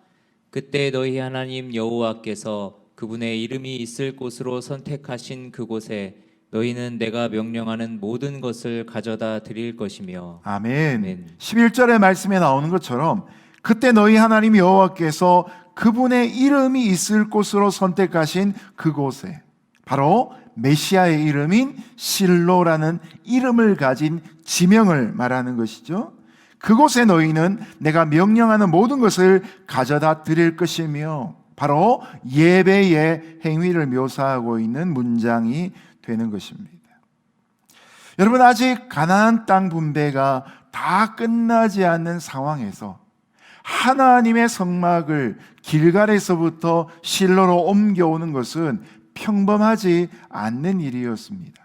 그때 너희 하나님 여호와께서 그분의 이름이 있을 곳으로 선택하신 그곳에 너희는 내가 명령하는 모든 것을 가져다 드릴 것이며. 아멘. 아멘. 11절의 말씀에 나오는 것처럼 그때 너희 하나님 여호와께서 그분의 이름이 있을 곳으로 선택하신 그곳에 바로 메시아의 이름인 실로라는 이름을 가진 지명을 말하는 것이죠. 그곳에 너희는 내가 명령하는 모든 것을 가져다 드릴 것이며 바로 예배의 행위를 묘사하고 있는 문장이 되는 것입니다. 여러분, 아직 가나안 땅 분배가 다 끝나지 않는 상황에서 하나님의 성막을 길갈에서부터 실로로 옮겨오는 것은 평범하지 않는 일이었습니다.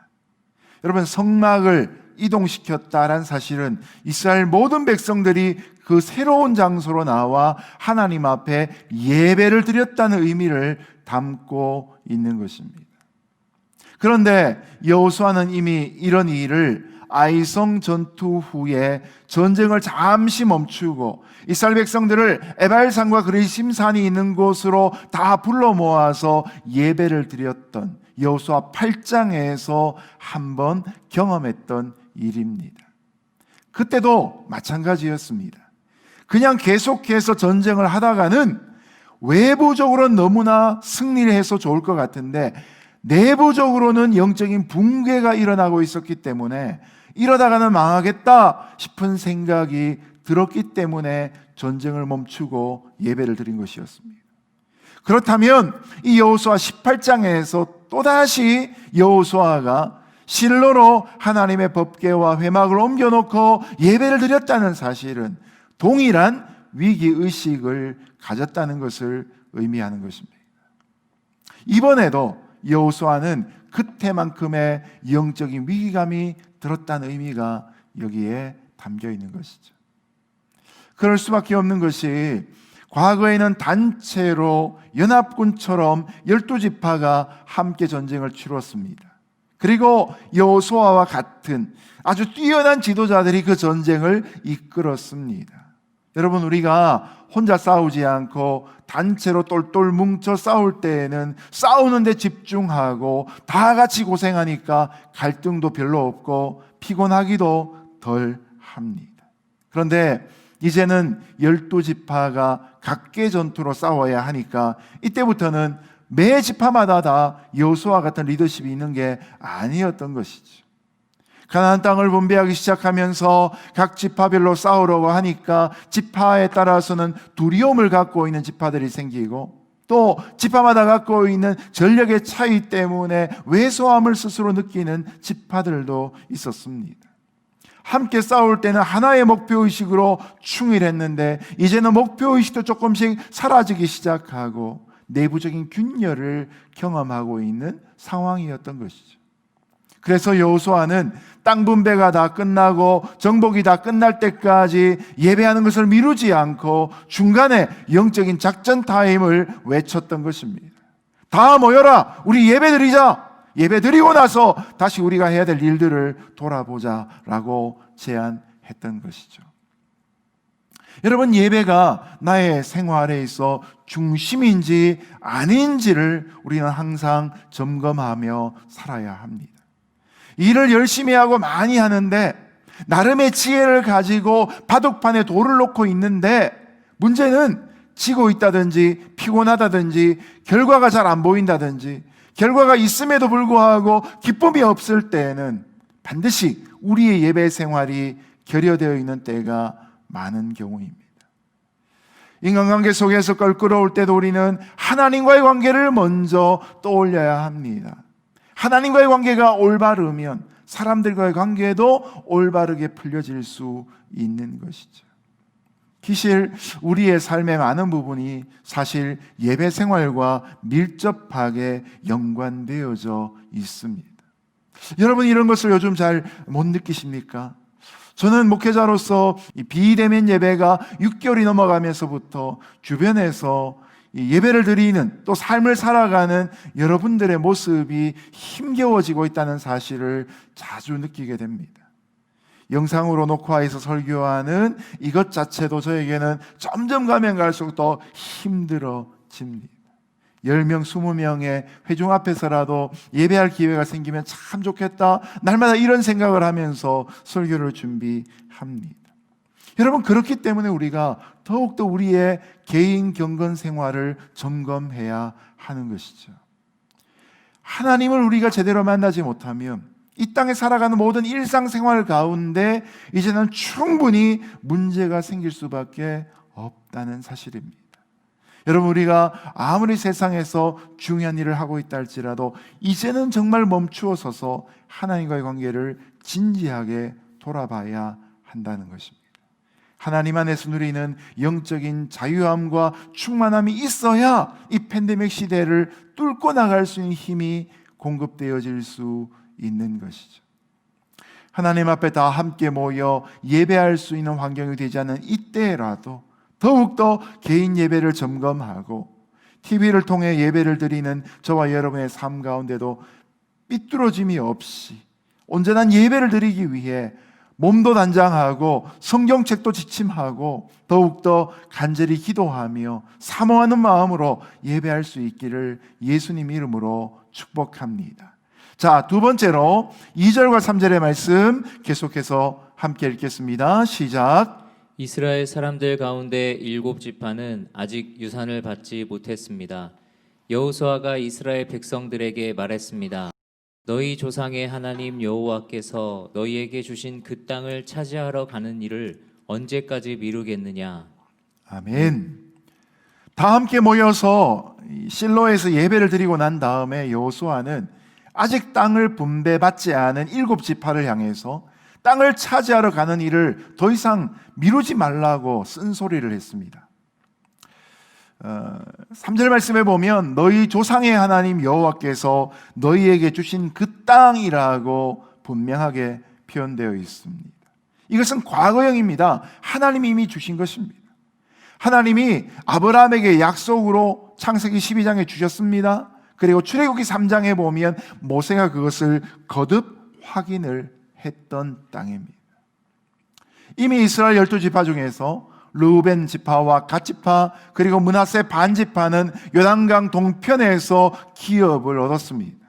여러분, 성막을 이동시켰다란 사실은 이스라엘 모든 백성들이 그 새로운 장소로 나와 하나님 앞에 예배를 드렸다는 의미를 담고 있는 것입니다. 그런데 여호수아는 이미 이런 일을 아이성 전투 후에 전쟁을 잠시 멈추고 이스라엘 백성들을 에발산과 그리심산이 있는 곳으로 다 불러 모아서 예배를 드렸던 여호수아 8장에서 한번 경험했던 일입니다. 그때도 마찬가지였습니다. 그냥 계속해서 전쟁을 하다가는 외부적으로는 너무나 승리를 해서 좋을 것 같은데 내부적으로는 영적인 붕괴가 일어나고 있었기 때문에 이러다가는 망하겠다 싶은 생각이 들었기 때문에 전쟁을 멈추고 예배를 드린 것이었습니다. 그렇다면 이 여호수아 18장에서 또다시 여호수아가 실로로 하나님의 법궤와 회막을 옮겨놓고 예배를 드렸다는 사실은 동일한 위기의식을 가졌다는 것을 의미하는 것입니다. 이번에도 여호수아는 그때만큼의 영적인 위기감이 들었다는 의미가 여기에 담겨 있는 것이죠. 그럴 수밖에 없는 것이 과거에는 단체로 연합군처럼 12지파가 함께 전쟁을 치렀습니다. 그리고 여호수아와 같은 아주 뛰어난 지도자들이 그 전쟁을 이끌었습니다. 여러분, 우리가 혼자 싸우지 않고 단체로 똘똘 뭉쳐 싸울 때에는 싸우는데 집중하고 다 같이 고생하니까 갈등도 별로 없고 피곤하기도 덜 합니다. 그런데 이제는 12지파가 각계 전투로 싸워야 하니까 이때부터는 매 지파마다 다 여호수아 같은 리더십이 있는 게 아니었던 것이죠. 가나안 땅을 분배하기 시작하면서 각 지파별로 싸우려고 하니까 지파에 따라서는 두려움을 갖고 있는 지파들이 생기고 또 지파마다 갖고 있는 전력의 차이 때문에 왜소함을 스스로 느끼는 지파들도 있었습니다. 함께 싸울 때는 하나의 목표의식으로 충실했는데 이제는 목표의식도 조금씩 사라지기 시작하고 내부적인 균열을 경험하고 있는 상황이었던 것이죠. 그래서 여호수아는 땅 분배가 다 끝나고 정복이 다 끝날 때까지 예배하는 것을 미루지 않고 중간에 영적인 작전 타임을 외쳤던 것입니다. 다 모여라! 우리 예배 드리자! 예배 드리고 나서 다시 우리가 해야 될 일들을 돌아보자 라고 제안했던 것이죠. 여러분, 예배가 나의 생활에 있어 중심인지 아닌지를 우리는 항상 점검하며 살아야 합니다. 일을 열심히 하고 많이 하는데 나름의 지혜를 가지고 바둑판에 돌을 놓고 있는데 문제는 지고 있다든지 피곤하다든지 결과가 잘 안 보인다든지 결과가 있음에도 불구하고 기쁨이 없을 때에는 반드시 우리의 예배 생활이 결여되어 있는 때가 많은 경우입니다. 인간관계 속에서 껄끄러울 때도 우리는 하나님과의 관계를 먼저 떠올려야 합니다. 하나님과의 관계가 올바르면 사람들과의 관계도 올바르게 풀려질 수 있는 것이죠. 기실 우리의 삶의 많은 부분이 사실 예배 생활과 밀접하게 연관되어져 있습니다. 여러분, 이런 것을 요즘 잘 못 느끼십니까? 저는 목회자로서 이 비대면 예배가 6개월이 넘어가면서부터 주변에서 이 예배를 드리는 또 삶을 살아가는 여러분들의 모습이 힘겨워지고 있다는 사실을 자주 느끼게 됩니다. 영상으로 녹화해서 설교하는 이것 자체도 저에게는 점점 가면 갈수록 더 힘들어집니다. 10명, 20명의 회중 앞에서라도 예배할 기회가 생기면 참 좋겠다. 날마다 이런 생각을 하면서 설교를 준비합니다. 여러분, 그렇기 때문에 우리가 더욱더 우리의 개인 경건 생활을 점검해야 하는 것이죠. 하나님을 우리가 제대로 만나지 못하면 이 땅에 살아가는 모든 일상생활 가운데 이제는 충분히 문제가 생길 수밖에 없다는 사실입니다. 여러분, 우리가 아무리 세상에서 중요한 일을 하고 있다 할지라도 이제는 정말 멈추어 서서 하나님과의 관계를 진지하게 돌아봐야 한다는 것입니다. 하나님 안에서 누리는 영적인 자유함과 충만함이 있어야 이 팬데믹 시대를 뚫고 나갈 수 있는 힘이 공급되어질 수 있는 것이죠. 하나님 앞에 다 함께 모여 예배할 수 있는 환경이 되지 않는 이때라도 더욱더 개인 예배를 점검하고 TV를 통해 예배를 드리는 저와 여러분의 삶 가운데도 삐뚤어짐이 없이 온전한 예배를 드리기 위해 몸도 단장하고 성경책도 지침하고 더욱더 간절히 기도하며 사모하는 마음으로 예배할 수 있기를 예수님 이름으로 축복합니다. 자, 두 번째로 2절과 3절의 말씀 계속해서 함께 읽겠습니다. 시작. 이스라엘 사람들 가운데 7지파는 아직 유산을 받지 못했습니다. 여호수아가 이스라엘 백성들에게 말했습니다. 너희 조상의 하나님 여호와께서 너희에게 주신 그 땅을 차지하러 가는 일을 언제까지 미루겠느냐. 아멘. 다 함께 모여서 실로에서 예배를 드리고 난 다음에 여호수아는 아직 땅을 분배받지 않은 7지파를 향해서 땅을 차지하러 가는 일을 더 이상 미루지 말라고 쓴소리를 했습니다. 3절 말씀에 보면 너희 조상의 하나님 여호와께서 너희에게 주신 그 땅이라고 분명하게 표현되어 있습니다. 이것은 과거형입니다. 하나님이 이미 주신 것입니다. 하나님이 아브라함에게 약속으로 창세기 12장에 주셨습니다. 그리고 출애굽기 3장에 보면 모세가 그것을 거듭 확인을 했던 땅입니다. 이미 이스라엘 12지파 중에서 르우벤 지파와 갓 지파 그리고 므낫세 반 지파는 요단강 동편에서 기업을 얻었습니다.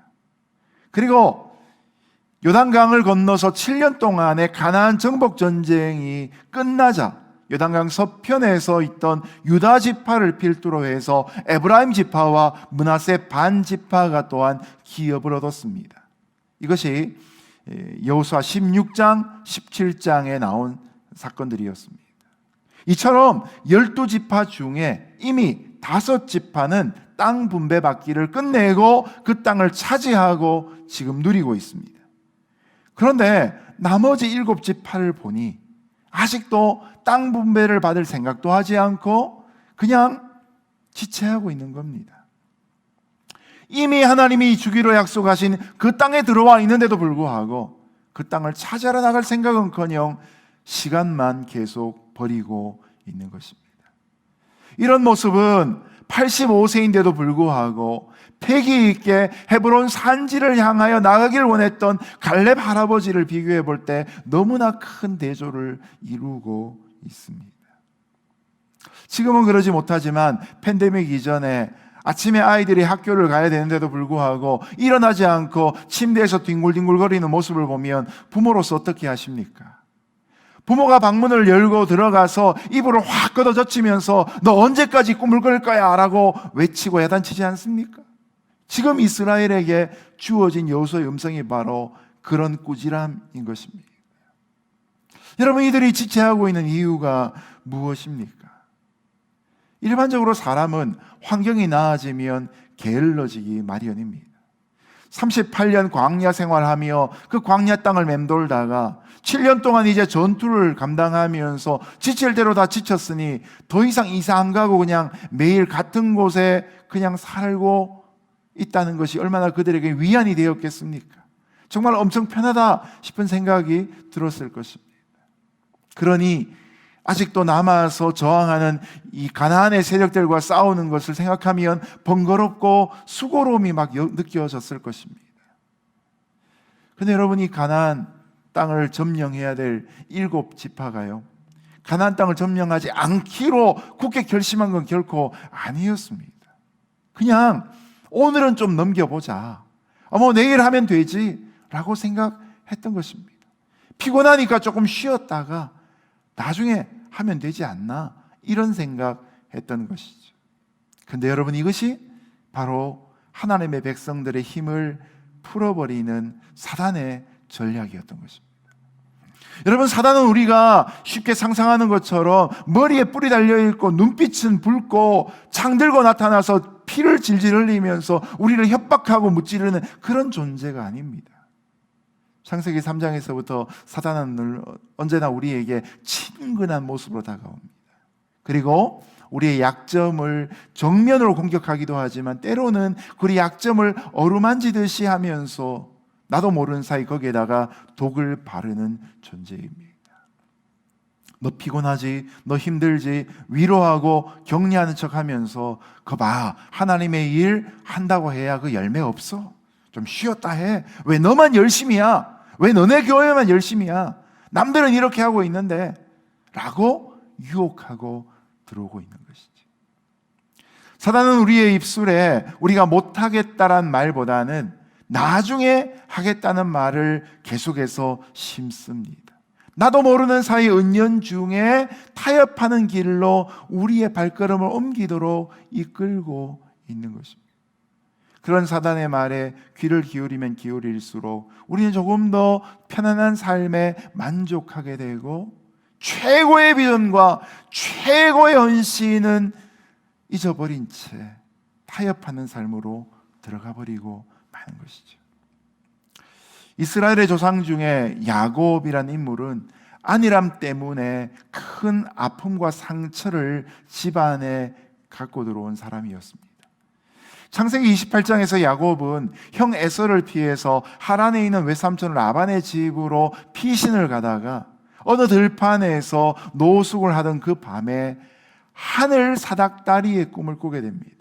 그리고 요단강을 건너서 7년 동안의 가나안 정복 전쟁이 끝나자 요단강 서편에서 있던 유다 지파를 필두로 해서 에브라임 지파와 므낫세 반 지파가 또한 기업을 얻었습니다. 이것이 여호수아 16장, 17장에 나온 사건들이었습니다. 이처럼 12지파 중에 이미 5지파는 땅 분배받기를 끝내고 그 땅을 차지하고 지금 누리고 있습니다. 그런데 나머지 7지파를 보니 아직도 땅 분배를 받을 생각도 하지 않고 그냥 지체하고 있는 겁니다. 이미 하나님이 주기로 약속하신 그 땅에 들어와 있는데도 불구하고 그 땅을 찾아러 나갈 생각은커녕 시간만 계속 버리고 있는 것입니다. 이런 모습은 85세인데도 불구하고 패기 있게 헤브론 산지를 향하여 나가길 원했던 갈렙 할아버지를 비교해 볼 때 너무나 큰 대조를 이루고 있습니다. 지금은 그러지 못하지만 팬데믹 이전에 아침에 아이들이 학교를 가야 되는데도 불구하고 일어나지 않고 침대에서 뒹굴뒹굴거리는 모습을 보면 부모로서 어떻게 하십니까? 부모가 방문을 열고 들어가서 이불을 확 걷어젖히면서 너 언제까지 꿈을 꿀 거야? 라고 외치고 야단치지 않습니까? 지금 이스라엘에게 주어진 여호수아의 음성이 바로 그런 꾸지람인 것입니다. 여러분, 이들이 지체하고 있는 이유가 무엇입니까? 일반적으로 사람은 환경이 나아지면 게을러지기 마련입니다. 38년 광야 생활하며 그 광야 땅을 맴돌다가 7년 동안 이제 전투를 감당하면서 지칠 대로 다 지쳤으니 더 이상 이사 안 가고 그냥 매일 같은 곳에 그냥 살고 있다는 것이 얼마나 그들에게 위안이 되었겠습니까? 정말 엄청 편하다 싶은 생각이 들었을 것입니다. 그러니 아직도 남아서 저항하는 이 가나안의 세력들과 싸우는 것을 생각하면 번거롭고 수고로움이 막 느껴졌을 것입니다. 그런데 여러분, 이 가나안 땅을 점령해야 될 7지파가요, 가나안 땅을 점령하지 않기로 굳게 결심한 건 결코 아니었습니다. 그냥 오늘은 좀 넘겨보자, 뭐 내일 하면 되지 라고 생각했던 것입니다. 피곤하니까 조금 쉬었다가 나중에 하면 되지 않나, 이런 생각했던 것이죠. 그런데 여러분, 이것이 바로 하나님의 백성들의 힘을 풀어버리는 사단의 전략이었던 것입니다. 여러분, 사단은 우리가 쉽게 상상하는 것처럼 머리에 뿔이 달려있고 눈빛은 붉고 창 들고 나타나서 피를 질질 흘리면서 우리를 협박하고 무찌르는 그런 존재가 아닙니다. 창세기 3장에서부터 사단은 언제나 우리에게 친근한 모습으로 다가옵니다. 그리고 우리의 약점을 정면으로 공격하기도 하지만 때로는 우리 약점을 어루만지듯이 하면서 나도 모르는 사이 거기에다가 독을 바르는 존재입니다. 너 피곤하지? 너 힘들지? 위로하고 격려하는 척하면서 거봐, 하나님의 일 한다고 해야 그 열매 없어? 좀 쉬었다 해. 왜 너만 열심히야? 왜 너네 교회만 열심히야? 남들은 이렇게 하고 있는데 라고 유혹하고 들어오고 있는 것이지. 사단은 우리의 입술에 우리가 못하겠다란 말보다는 나중에 하겠다는 말을 계속해서 심습니다. 나도 모르는 사이 은연중에 타협하는 길로 우리의 발걸음을 옮기도록 이끌고 있는 것입니다. 그런 사단의 말에 귀를 기울이면 기울일수록 우리는 조금 더 편안한 삶에 만족하게 되고 최고의 비전과 최고의 헌신은 잊어버린 채 타협하는 삶으로 들어가 버리고 마는 것이죠. 이스라엘의 조상 중에 야곱이라는 인물은 안일함 때문에 큰 아픔과 상처를 집안에 갖고 들어온 사람이었습니다. 창세기 28장에서 야곱은 형 에서를 피해서 하란에 있는 외삼촌 라반의 집으로 피신을 가다가 어느 들판에서 노숙을 하던 그 밤에 하늘 사닥다리의 꿈을 꾸게 됩니다.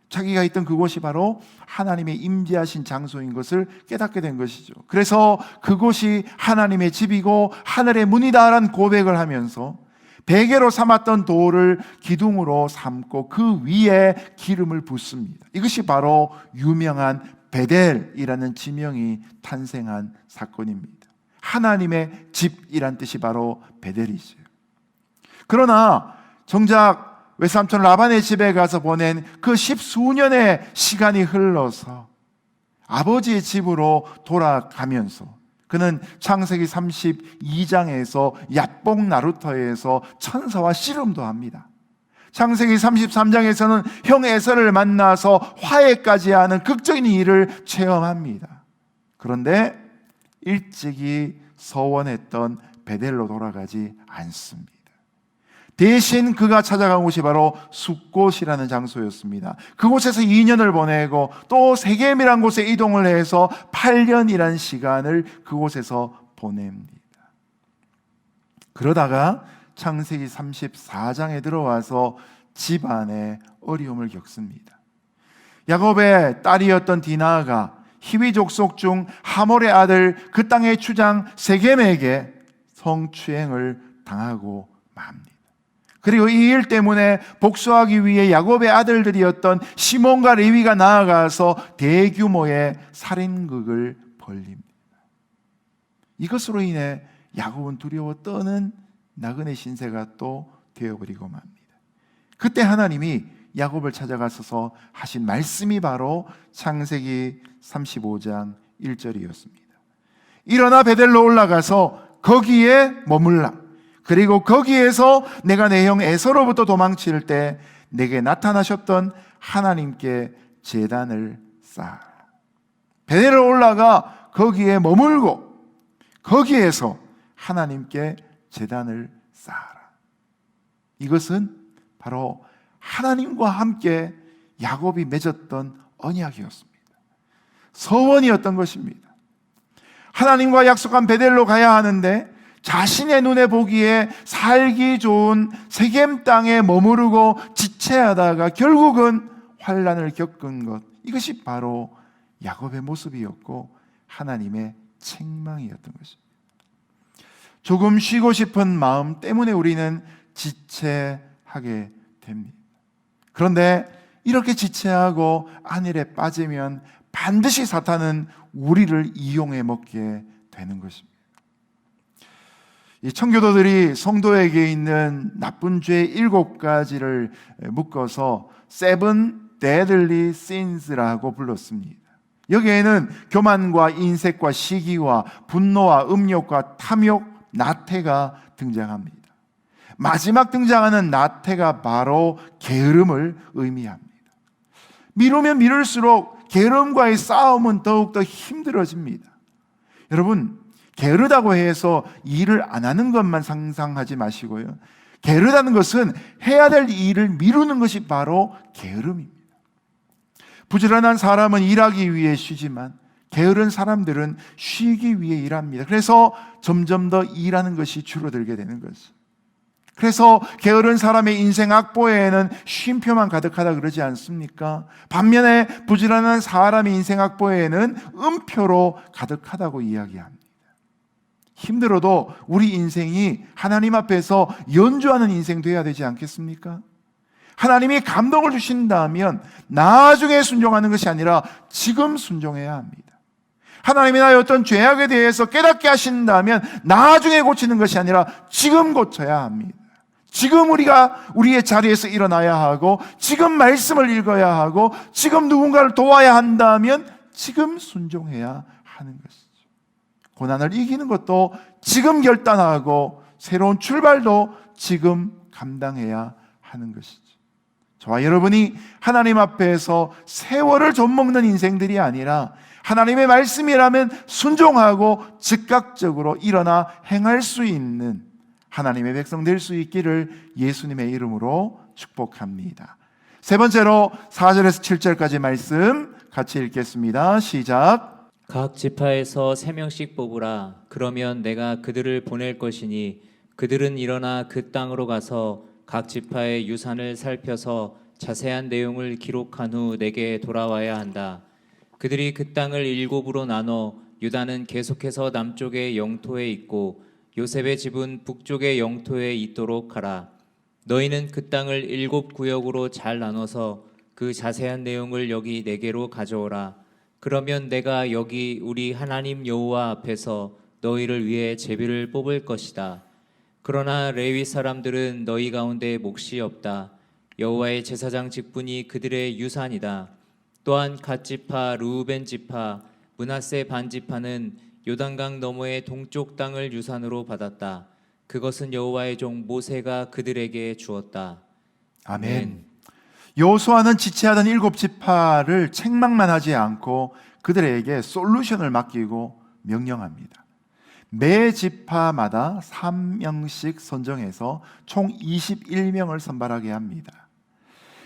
자기가 있던 그곳이 바로 하나님의 임재하신 장소인 것을 깨닫게 된 것이죠. 그래서 그곳이 하나님의 집이고 하늘의 문이다라는 고백을 하면서 베개로 삼았던 돌을 기둥으로 삼고 그 위에 기름을 붓습니다. 이것이 바로 유명한 베델이라는 지명이 탄생한 사건입니다. 하나님의 집이란 뜻이 바로 베델이죠. 그러나 정작 외삼촌 라반의 집에 가서 보낸 그 10수년의 시간이 흘러서 아버지의 집으로 돌아가면서 그는 창세기 32장에서 야복 나루터에서 천사와 씨름도 합니다. 창세기 33장에서는 형 에서를 만나서 화해까지 하는 극적인 일을 체험합니다. 그런데 일찍이 서원했던 베델로 돌아가지 않습니다. 대신 그가 찾아간 곳이 바로 숫곳이라는 장소였습니다. 그곳에서 2년을 보내고 또 세겜이라는 곳에 이동을 해서 8년이라는 시간을 그곳에서 보냅니다. 그러다가 창세기 34장에 들어와서 집안에 어려움을 겪습니다. 야곱의 딸이었던 디나가 히위 족속 중 하몰의 아들 그 땅의 주장 세겜에게 성추행을 당하고 맙니다. 그리고 이 일 때문에 복수하기 위해 야곱의 아들들이었던 시몬과 레위가 나아가서 대규모의 살인극을 벌립니다. 이것으로 인해 야곱은 두려워 떠는 나그네 신세가 또 되어버리고 맙니다. 그때 하나님이 야곱을 찾아가셔서 하신 말씀이 바로 창세기 35장 1절이었습니다. 일어나 베델로 올라가서 거기에 머물라. 그리고 거기에서 내가 내 형 에서로부터 도망칠 때 내게 나타나셨던 하나님께 제단을 쌓아라. 베델로 올라가 거기에 머물고 거기에서 하나님께 제단을 쌓아라. 이것은 바로 하나님과 함께 야곱이 맺었던 언약이었습니다. 서원이었던 것입니다. 하나님과 약속한 베델로 가야 하는데 자신의 눈에 보기에 살기 좋은 세겜 땅에 머무르고 지체하다가 결국은 환난을 겪은 것, 이것이 바로 야곱의 모습이었고 하나님의 책망이었던 것입니다. 조금 쉬고 싶은 마음 때문에 우리는 지체하게 됩니다. 그런데 이렇게 지체하고 안일에 빠지면 반드시 사탄은 우리를 이용해 먹게 되는 것입니다. 이 청교도들이 성도에게 있는 나쁜 죄 7가지를 묶어서 Seven Deadly Sins라고 불렀습니다. 여기에는 교만과 인색과 시기와 분노와 음욕과 탐욕, 나태가 등장합니다. 마지막 등장하는 나태가 바로 게으름을 의미합니다. 미루면 미룰수록 게으름과의 싸움은 더욱더 힘들어집니다. 여러분, 게으르다고 해서 일을 안 하는 것만 상상하지 마시고요. 게으르다는 것은 해야 될 일을 미루는 것이 바로 게으름입니다. 부지런한 사람은 일하기 위해 쉬지만 게으른 사람들은 쉬기 위해 일합니다. 그래서 점점 더 일하는 것이 줄어들게 되는 것이죠. 그래서 게으른 사람의 인생 악보에는 쉼표만 가득하다 그러지 않습니까? 반면에 부지런한 사람의 인생 악보에는 음표로 가득하다고 이야기합니다. 힘들어도 우리 인생이 하나님 앞에서 연주하는 인생 되어야 되지 않겠습니까? 하나님이 감동을 주신다면 나중에 순종하는 것이 아니라 지금 순종해야 합니다. 하나님이 나의 어떤 죄악에 대해서 깨닫게 하신다면 나중에 고치는 것이 아니라 지금 고쳐야 합니다. 지금 우리가 우리의 자리에서 일어나야 하고, 지금 말씀을 읽어야 하고, 지금 누군가를 도와야 한다면 지금 순종해야 하는 것이죠. 고난을 이기는 것도 지금 결단하고, 새로운 출발도 지금 감당해야 하는 것이죠. 저와 여러분이 하나님 앞에서 세월을 좀 먹는 인생들이 아니라 하나님의 말씀이라면 순종하고 즉각적으로 일어나 행할 수 있는 하나님의 백성 될 수 있기를 예수님의 이름으로 축복합니다. 세 번째로 4절에서 7절까지 말씀 같이 읽겠습니다. 시작. 각 지파에서 3명씩 뽑으라. 그러면 내가 그들을 보낼 것이니 그들은 일어나 그 땅으로 가서 각 지파의 유산을 살펴서 자세한 내용을 기록한 후 내게 돌아와야 한다. 그들이 그 땅을 7으로 나눠 유다는 계속해서 남쪽의 영토에 있고 요셉의 집은 북쪽의 영토에 있도록 하라. 너희는 그 땅을 7구역으로 잘 나눠서 그 자세한 내용을 여기 내게로 가져오라. 그러면 내가 여기 우리 하나님 여호와 앞에서 너희를 위해 제비를 뽑을 것이다. 그러나 레위 사람들은 너희 가운데 몫이 없다. 여호와의 제사장 직분이 그들의 유산이다. 또한 갓 지파, 르우벤 지파, 므낫세 반 지파는 요단강 너머의 동쪽 땅을 유산으로 받았다. 그것은 여호와의 종 모세가 그들에게 주었다. 아멘. 여호수아는 지체하던 7지파를 책망만 하지 않고 그들에게 솔루션을 맡기고 명령합니다. 매 지파마다 3명씩 선정해서 총 21명을 선발하게 합니다.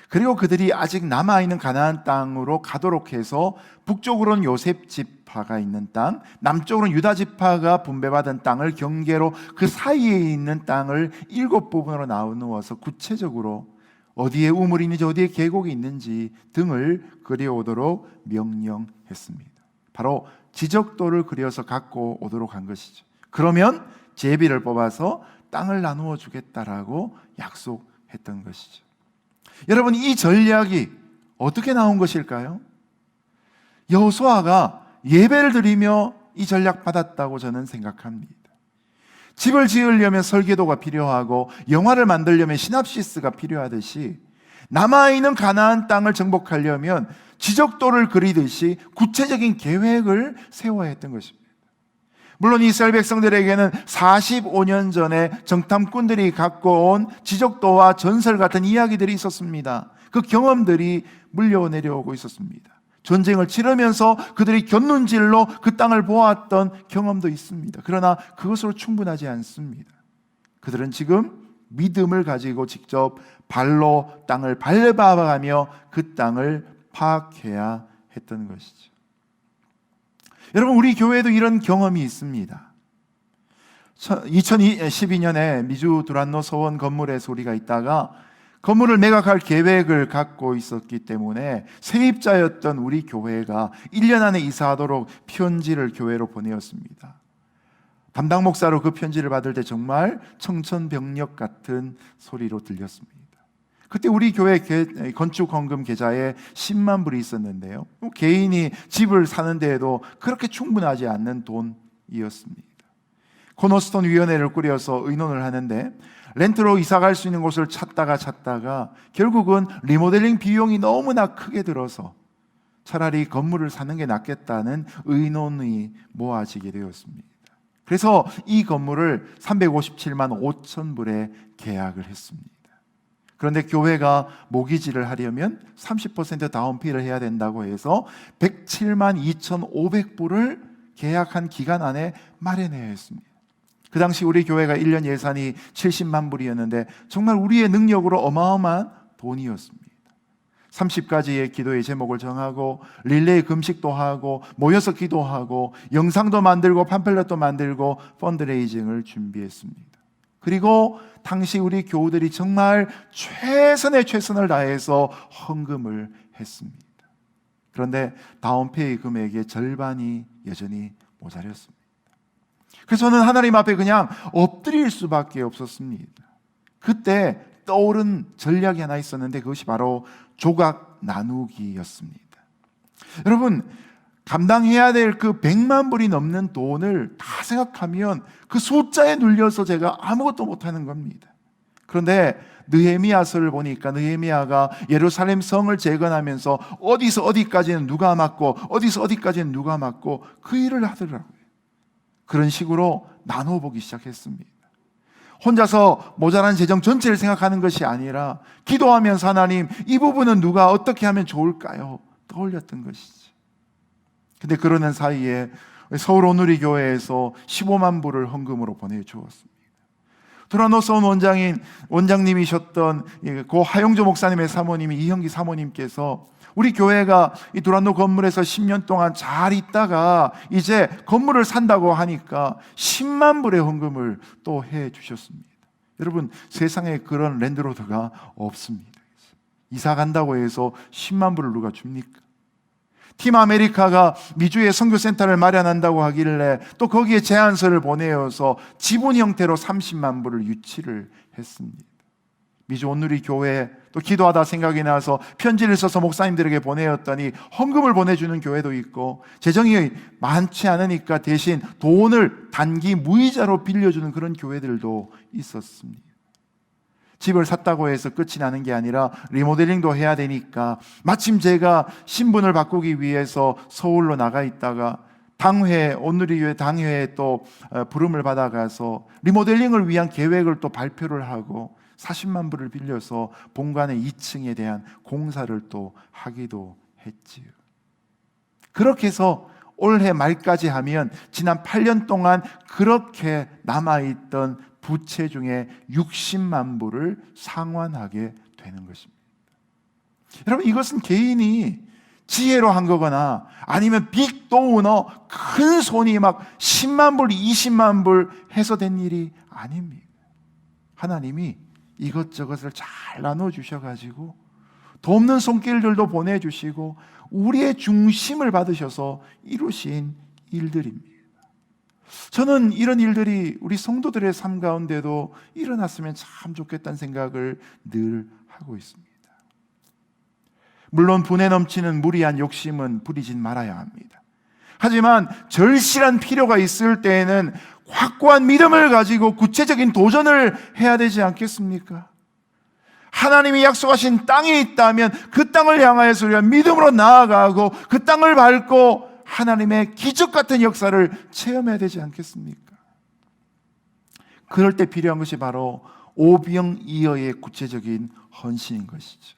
그리고 그들이 아직 남아있는 가나안 땅으로 가도록 해서 북쪽으로는 요셉 지파가 있는 땅, 남쪽으로는 유다 지파가 분배받은 땅을 경계로 그 사이에 있는 땅을 7부분으로 나누어서 구체적으로 어디에 우물이 있는지 어디에 계곡이 있는지 등을 그려오도록 명령했습니다. 바로 지적도를 그려서 갖고 오도록 한 것이죠. 그러면 제비를 뽑아서 땅을 나누어 주겠다라고 약속했던 것이죠. 여러분, 이 전략이 어떻게 나온 것일까요? 여호수아가 예배를 드리며 이 전략 받았다고 저는 생각합니다. 집을 지으려면 설계도가 필요하고 영화를 만들려면 시납시스가 필요하듯이 남아있는 가나안 땅을 정복하려면 지적도를 그리듯이 구체적인 계획을 세워야 했던 것입니다. 물론 이스라엘 백성들에게는 45년 전에 정탐꾼들이 갖고 온 지적도와 전설 같은 이야기들이 있었습니다. 그 경험들이 물려 내려오고 있었습니다. 전쟁을 치르면서 그들이 곁눈질로 그 땅을 보았던 경험도 있습니다. 그러나 그것으로 충분하지 않습니다. 그들은 지금 믿음을 가지고 직접 발로 땅을 밟아가며 그 땅을 파악해야 했던 것이죠. 여러분, 우리 교회도 이런 경험이 있습니다. 2012년에 미주 두란노 서원 건물에 소리가 있다가 건물을 매각할 계획을 갖고 있었기 때문에 세입자였던 우리 교회가 1년 안에 이사하도록 편지를 교회로 보내었습니다. 담당 목사로 그 편지를 받을 때 정말 청천벽력 같은 소리로 들렸습니다. 그때 우리 교회 건축헌금 계좌에 10만 불이 있었는데요, 개인이 집을 사는 데에도 그렇게 충분하지 않는 돈이었습니다. 코너스톤 위원회를 꾸려서 의논을 하는데 렌트로 이사 갈 수 있는 곳을 찾다가 결국은 리모델링 비용이 너무나 크게 들어서 차라리 건물을 사는 게 낫겠다는 의논이 모아지게 되었습니다. 그래서 이 건물을 357만 5천 불에 계약을 했습니다. 그런데 교회가 모기지를 하려면 30% 다운피를 해야 된다고 해서 107만 2,500불을 계약한 기간 안에 마련해야 했습니다. 그 당시 우리 교회가 1년 예산이 70만 불이었는데 정말 우리의 능력으로 어마어마한 돈이었습니다. 30가지의 기도의 제목을 정하고 릴레이 금식도 하고 모여서 기도하고 영상도 만들고 팜플렛도 만들고 펀드레이징을 준비했습니다. 그리고 당시 우리 교우들이 정말 최선의 최선을 다해서 헌금을 했습니다. 그런데 다운페이 금액의 절반이 여전히 모자랐습니다. 그래서 저는 하나님 앞에 그냥 엎드릴 수밖에 없었습니다. 그때 떠오른 전략이 하나 있었는데 그것이 바로 조각 나누기였습니다. 여러분, 감당해야 될 그 100만 불이 넘는 돈을 다 생각하면 그 숫자에 눌려서 제가 아무것도 못하는 겁니다. 그런데 느헤미야서를 보니까 느헤미야가 예루살렘 성을 재건하면서 어디서 어디까지는 누가 맡고 어디서 어디까지는 누가 맡고 그 일을 하더라고요. 그런 식으로 나눠보기 시작했습니다. 혼자서 모자란 재정 전체를 생각하는 것이 아니라 기도하면서 하나님, 이 부분은 누가 어떻게 하면 좋을까요? 떠올렸던 것이죠. 근데 그러는 사이에 서울 온누리 교회에서 15만 불을 헌금으로 보내주었습니다. 두란노선 원장님이셨던 고 하용조 목사님의 사모님이 이형기 사모님께서 우리 교회가 이 두란노 건물에서 10년 동안 잘 있다가 이제 건물을 산다고 하니까 10만 불의 헌금을 또 해 주셨습니다. 여러분, 세상에 그런 랜드로드가 없습니다. 이사 간다고 해서 10만 불을 누가 줍니까? 팀 아메리카가 미주에 선교센터를 마련한다고 하길래 또 거기에 제안서를 보내어서 지분 형태로 30만 불을 유치를 했습니다. 미주 온누리 교회 또 기도하다 생각이 나서 편지를 써서 목사님들에게 보내었더니 헌금을 보내주는 교회도 있고 재정이 많지 않으니까 대신 돈을 단기 무이자로 빌려주는 그런 교회들도 있었습니다. 집을 샀다고 해서 끝이 나는 게 아니라 리모델링도 해야 되니까 마침 제가 신분을 바꾸기 위해서 서울로 나가 있다가 당회, 온누리교회 당회에 또 부름을 받아가서 리모델링을 위한 계획을 또 발표를 하고 40만 불을 빌려서 본관의 2층에 대한 공사를 또 하기도 했지요. 그렇게 해서 올해 말까지 하면 지난 8년 동안 그렇게 남아있던 부채 중에 60만 불을 상환하게 되는 것입니다. 여러분, 이것은 개인이 지혜로 한 거거나 아니면 빅도우너 큰 손이 막 10만 불, 20만 불 해서 된 일이 아닙니다. 하나님이 이것저것을 잘 나눠주셔가지고 돕는 손길들도 보내주시고 우리의 중심을 받으셔서 이루신 일들입니다. 저는 이런 일들이 우리 성도들의 삶 가운데도 일어났으면 참 좋겠다는 생각을 늘 하고 있습니다. 물론 분에 넘치는 무리한 욕심은 부리진 말아야 합니다. 하지만 절실한 필요가 있을 때에는 확고한 믿음을 가지고 구체적인 도전을 해야 되지 않겠습니까? 하나님이 약속하신 땅이 있다면 그 땅을 향하여서 우리가 믿음으로 나아가고 그 땅을 밟고 하나님의 기적 같은 역사를 체험해야 되지 않겠습니까? 그럴 때 필요한 것이 바로 오병이어의 구체적인 헌신인 것이죠.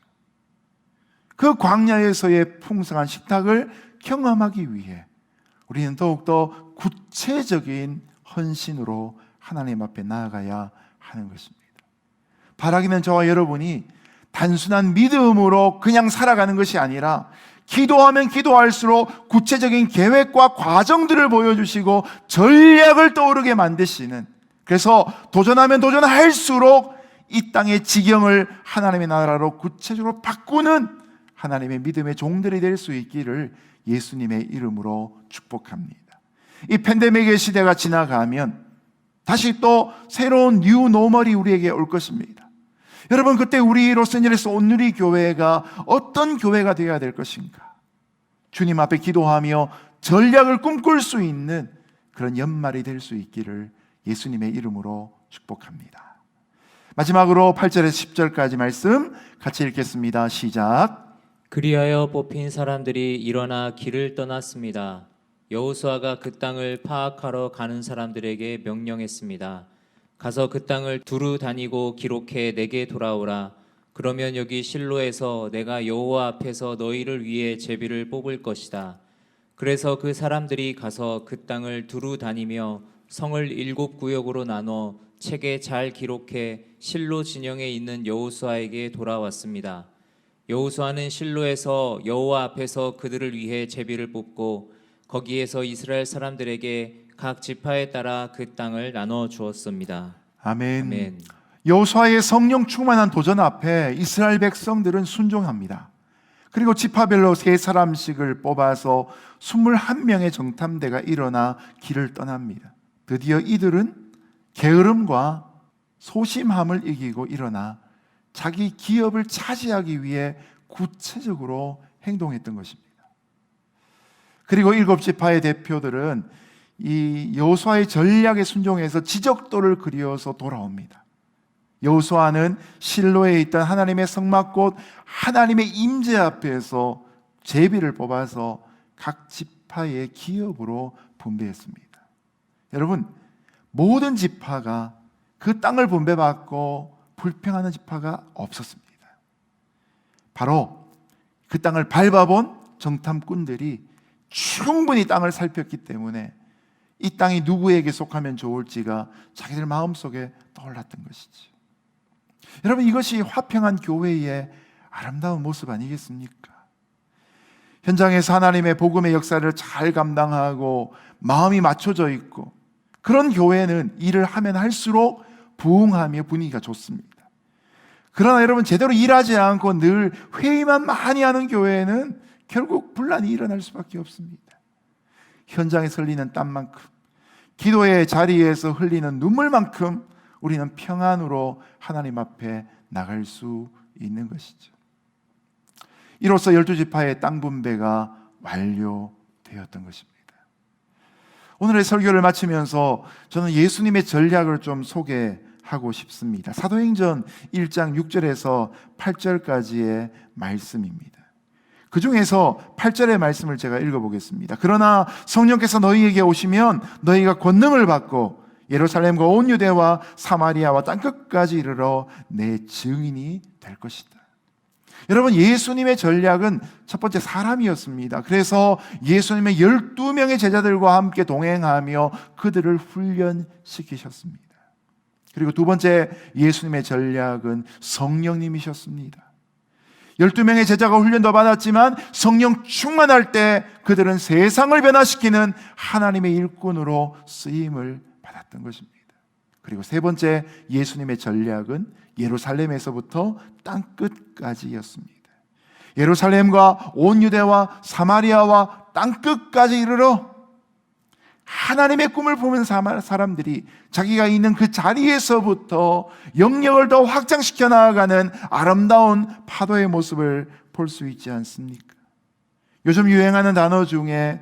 그 광야에서의 풍성한 식탁을 경험하기 위해 우리는 더욱더 구체적인 헌신으로 하나님 앞에 나아가야 하는 것입니다. 바라기는 저와 여러분이 단순한 믿음으로 그냥 살아가는 것이 아니라 기도하면 기도할수록 구체적인 계획과 과정들을 보여주시고 전략을 떠오르게 만드시는, 그래서 도전하면 도전할수록 이 땅의 지경을 하나님의 나라로 구체적으로 바꾸는 하나님의 믿음의 종들이 될 수 있기를 예수님의 이름으로 축복합니다. 이 팬데믹의 시대가 지나가면 다시 또 새로운 뉴 노멀이 우리에게 올 것입니다. 여러분, 그때 우리 로스앤젤레스 온누리 교회가 어떤 교회가 되어야 될 것인가? 주님 앞에 기도하며 전략을 꿈꿀 수 있는 그런 연말이 될 수 있기를 예수님의 이름으로 축복합니다. 마지막으로 8절에서 10절까지 말씀 같이 읽겠습니다. 시작. 그리하여 뽑힌 사람들이 일어나 길을 떠났습니다. 여호수아가 그 땅을 파악하러 가는 사람들에게 명령했습니다. 가서 그 땅을 두루 다니고 기록해 내게 돌아오라. 그러면 여기 실로에서 내가 여호와 앞에서 너희를 위해 제비를 뽑을 것이다. 그래서 그 사람들이 가서 그 땅을 두루 다니며 성을 7구역으로 나눠 책에 잘 기록해 실로 진영에 있는 여호수아에게 돌아왔습니다. 여호수아는 실로에서 여호와 앞에서 그들을 위해 제비를 뽑고 거기에서 이스라엘 사람들에게 각 지파에 따라 그 땅을 나눠 주었습니다. 아멘. 아멘. 여호수아의 성령 충만한 도전 앞에 이스라엘 백성들은 순종합니다. 그리고 지파별로 3사람씩을 뽑아서 21명의 정탐대가 일어나 길을 떠납니다. 드디어 이들은 게으름과 소심함을 이기고 일어나 자기 기업을 차지하기 위해 구체적으로 행동했던 것입니다. 그리고 7지파의 대표들은 이 여호수아의 전략에 순종해서 지적도를 그리어서 돌아옵니다. 여호수아는 실로에 있던 하나님의 성막곧 하나님의 임재 앞에서 제비를 뽑아서 각 지파의 기업으로 분배했습니다. 여러분, 모든 지파가 그 땅을 분배받고 불평하는 지파가 없었습니다. 바로 그 땅을 밟아본 정탐꾼들이 충분히 땅을 살폈기 때문에 이 땅이 누구에게 속하면 좋을지가 자기들 마음속에 떠올랐던 것이죠. 여러분, 이것이 화평한 교회의 아름다운 모습 아니겠습니까? 현장에서 하나님의 복음의 역사를 잘 감당하고 마음이 맞춰져 있고 그런 교회는 일을 하면 할수록 부흥하며 분위기가 좋습니다. 그러나 여러분, 제대로 일하지 않고 늘 회의만 많이 하는 교회는 결국 분란이 일어날 수밖에 없습니다. 현장에서 흘리는 땀만큼, 기도의 자리에서 흘리는 눈물만큼 우리는 평안으로 하나님 앞에 나갈 수 있는 것이죠. 이로써 12지파의 땅 분배가 완료되었던 것입니다. 오늘의 설교를 마치면서 저는 예수님의 전략을 좀 소개하고 싶습니다. 사도행전 1장 6절에서 8절까지의 말씀입니다. 그 중에서 8절의 말씀을 제가 읽어보겠습니다. 그러나 성령께서 너희에게 오시면 너희가 권능을 받고 예루살렘과 온 유대와 사마리아와 땅끝까지 이르러 내 증인이 될 것이다. 여러분, 예수님의 전략은 첫 번째 사람이었습니다. 그래서 예수님의 12명의 제자들과 함께 동행하며 그들을 훈련시키셨습니다. 그리고 두 번째 예수님의 전략은 성령님이셨습니다. 12명의 제자가 훈련도 받았지만 성령 충만할 때 그들은 세상을 변화시키는 하나님의 일꾼으로 쓰임을 받았던 것입니다. 그리고 세 번째 예수님의 전략은 예루살렘에서부터 땅끝까지였습니다. 예루살렘과 온 유대와 사마리아와 땅끝까지 이르러 하나님의 꿈을 보는 사람들이 자기가 있는 그 자리에서부터 영역을 더 확장시켜 나아가는 아름다운 파도의 모습을 볼 수 있지 않습니까? 요즘 유행하는 단어 중에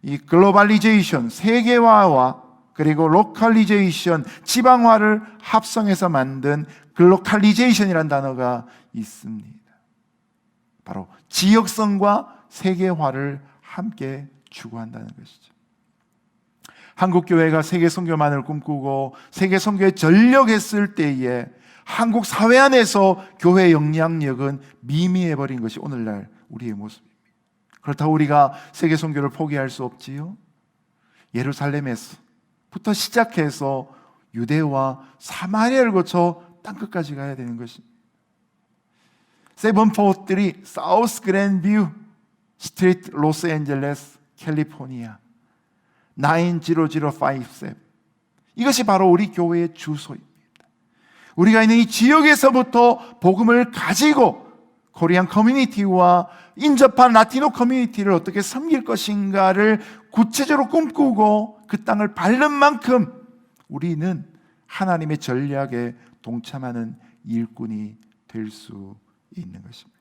이 글로벌리제이션, 세계화와 그리고 로컬리제이션, 지방화를 합성해서 만든 글로컬리제이션이라는 단어가 있습니다. 바로 지역성과 세계화를 함께 추구한다는 것이죠. 한국교회가 세계 선교만을 꿈꾸고 세계 선교에 전력했을 때에 한국 사회 안에서 교회의 영향력은 미미해버린 것이 오늘날 우리의 모습입니다. 그렇다고 우리가 세계 선교를 포기할 수 없지요. 예루살렘에서부터 시작해서 유대와 사마리아를 거쳐 땅끝까지 가야 되는 것입니다. 743 사우스 그랜뷰 스트리트 로스앤젤레스 캘리포니아 90057 이것이 바로 우리 교회의 주소입니다. 우리가 있는 이 지역에서부터 복음을 가지고 코리안 커뮤니티와 인접한 라티노 커뮤니티를 어떻게 섬길 것인가를 구체적으로 꿈꾸고 그 땅을 밟는 만큼 우리는 하나님의 전략에 동참하는 일꾼이 될 수 있는 것입니다.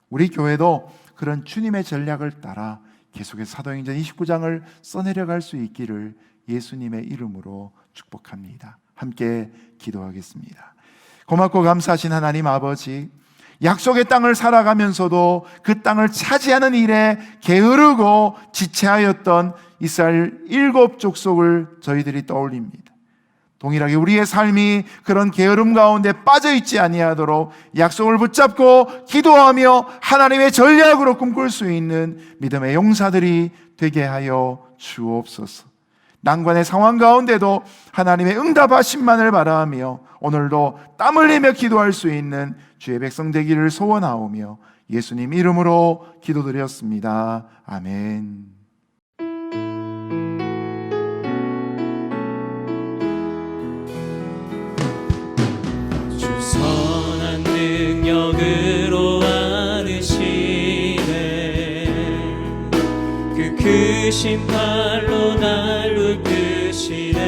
우리 교회도 그런 주님의 전략을 따라 계속해서 사도행전 29장을 써내려갈 수 있기를 예수님의 이름으로 축복합니다. 함께 기도하겠습니다. 고맙고 감사하신 하나님 아버지, 약속의 땅을 살아가면서도 그 땅을 차지하는 일에 게으르고 지체하였던 이스라엘 7족속을 저희들이 떠올립니다. 동일하게 우리의 삶이 그런 게으름 가운데 빠져 있지 아니하도록 약속을 붙잡고 기도하며 하나님의 전략으로 꿈꿀 수 있는 믿음의 용사들이 되게 하여 주옵소서. 난관의 상황 가운데도 하나님의 응답하심만을 바라며 오늘도 땀 흘리며 기도할 수 있는 주의 백성 되기를 소원하오며 예수님 이름으로 기도드렸습니다. 아멘. 주 선한 능력으로 안으시네. 그 크신 팔로 날 이끄시네.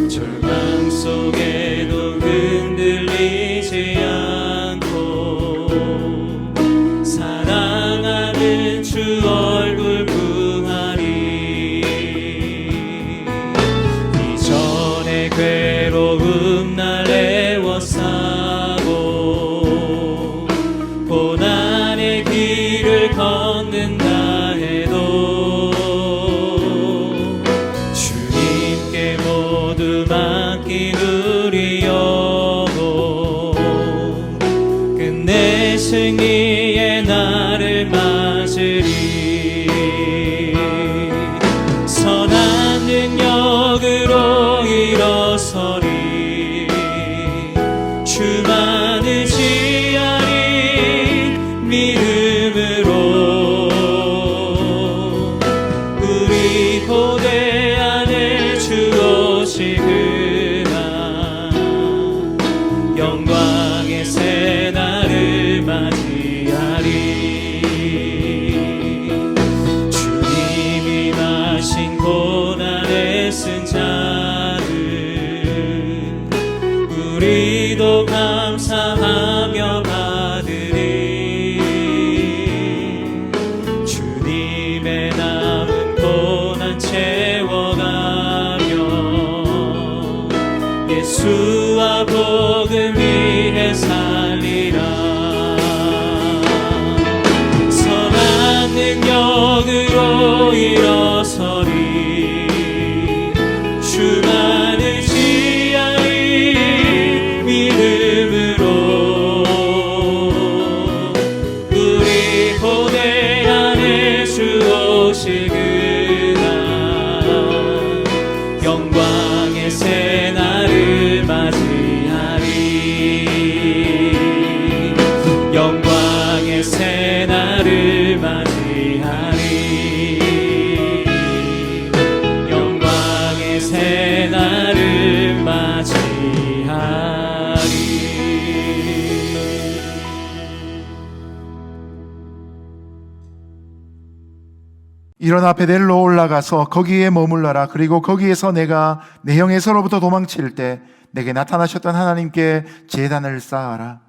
절망 속에도 흔들리지 않고 사랑하는 주 얼굴 구하리. 이전의 괴로움 날 애워싸고 고난의 길을 걷는다 해도 주님께 모두 맡긴 우리 영혼 끝내 승리의 날을 맞으리. 선한 능력으로 일어서리. 주만 의지하리. 믿음으로 우리 고대 안에 주 오시구나. 영광의 새 날을 맞이하리. 주님이 마신 고난의 쓴 자를 우리도 감사하며 받으리. 주님의 남은 고난 채워가며 예수와 복음 위해 살리라. 선한 능력으로 일어서리. 주만 의지하리. 믿음으로 우리 고대 안에 주 오시구나. 영광의 새 날을 맞이하리. 영광의 새 날을 맞이하리. 영광의 새 날을 맞이하리. 일어나 베델로 올라가서 거기에 머물러라. 그리고 거기에서 내가 내 형에서로부터 도망칠 때 내게 나타나셨던 하나님께 제단을 쌓아라.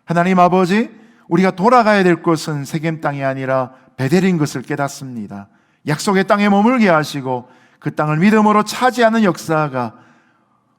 하나님 아버지, 우리가 돌아가야 될 곳은 세겜 땅이 아니라 베델인 것을 깨닫습니다. 약속의 땅에 머물게 하시고 그 땅을 믿음으로 차지하는 역사가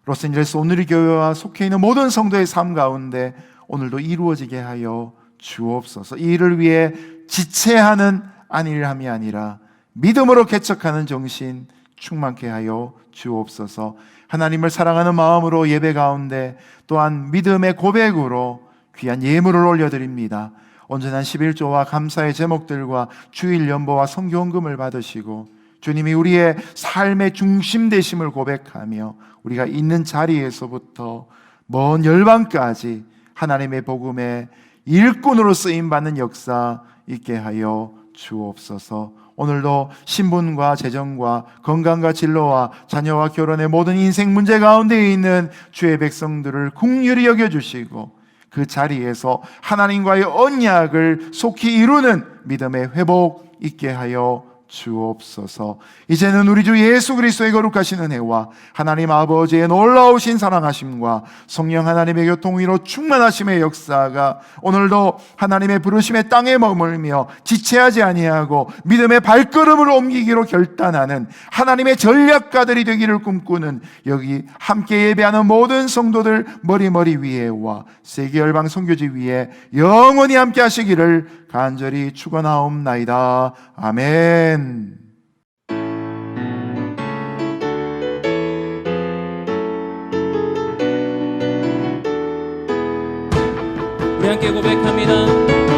로스앤젤레스 온누리교회와 속해 있는 모든 성도의 삶 가운데 오늘도 이루어지게 하여 주옵소서. 이 일을 위해 지체하는 안일함이 아니라 믿음으로 개척하는 정신 충만케 하여 주옵소서. 하나님을 사랑하는 마음으로 예배 가운데 또한 믿음의 고백으로 귀한 예물을 올려드립니다. 온전한 11조와 감사의 제목들과 주일 연보와 성교헌금을 받으시고 주님이 우리의 삶의 중심 되심을 고백하며 우리가 있는 자리에서부터 먼 열방까지 하나님의 복음의 일꾼으로 쓰임받는 역사 있게 하여 주옵소서. 오늘도 신분과 재정과 건강과 진로와 자녀와 결혼의 모든 인생 문제 가운데 있는 주의 백성들을 긍휼히 여겨주시고 그 자리에서 하나님과의 언약을 속히 이루는 믿음의 회복 있게 하여 주옵소서. 이제는 우리 주 예수 그리스도의 거룩하신 은혜와 하나님 아버지의 놀라우신 사랑하심과 성령 하나님의 교통위로 충만하심의 역사가 오늘도 하나님의 부르심의 땅에 머물며 지체하지 아니하고 믿음의 발걸음을 옮기기로 결단하는 하나님의 전략가들이 되기를 꿈꾸는 여기 함께 예배하는 모든 성도들 머리 위에와 세계 열방 선교지 위에 영원히 함께 하시기를 간절히 축원하옵나이다. 아멘. 우리 함께 고백합니다.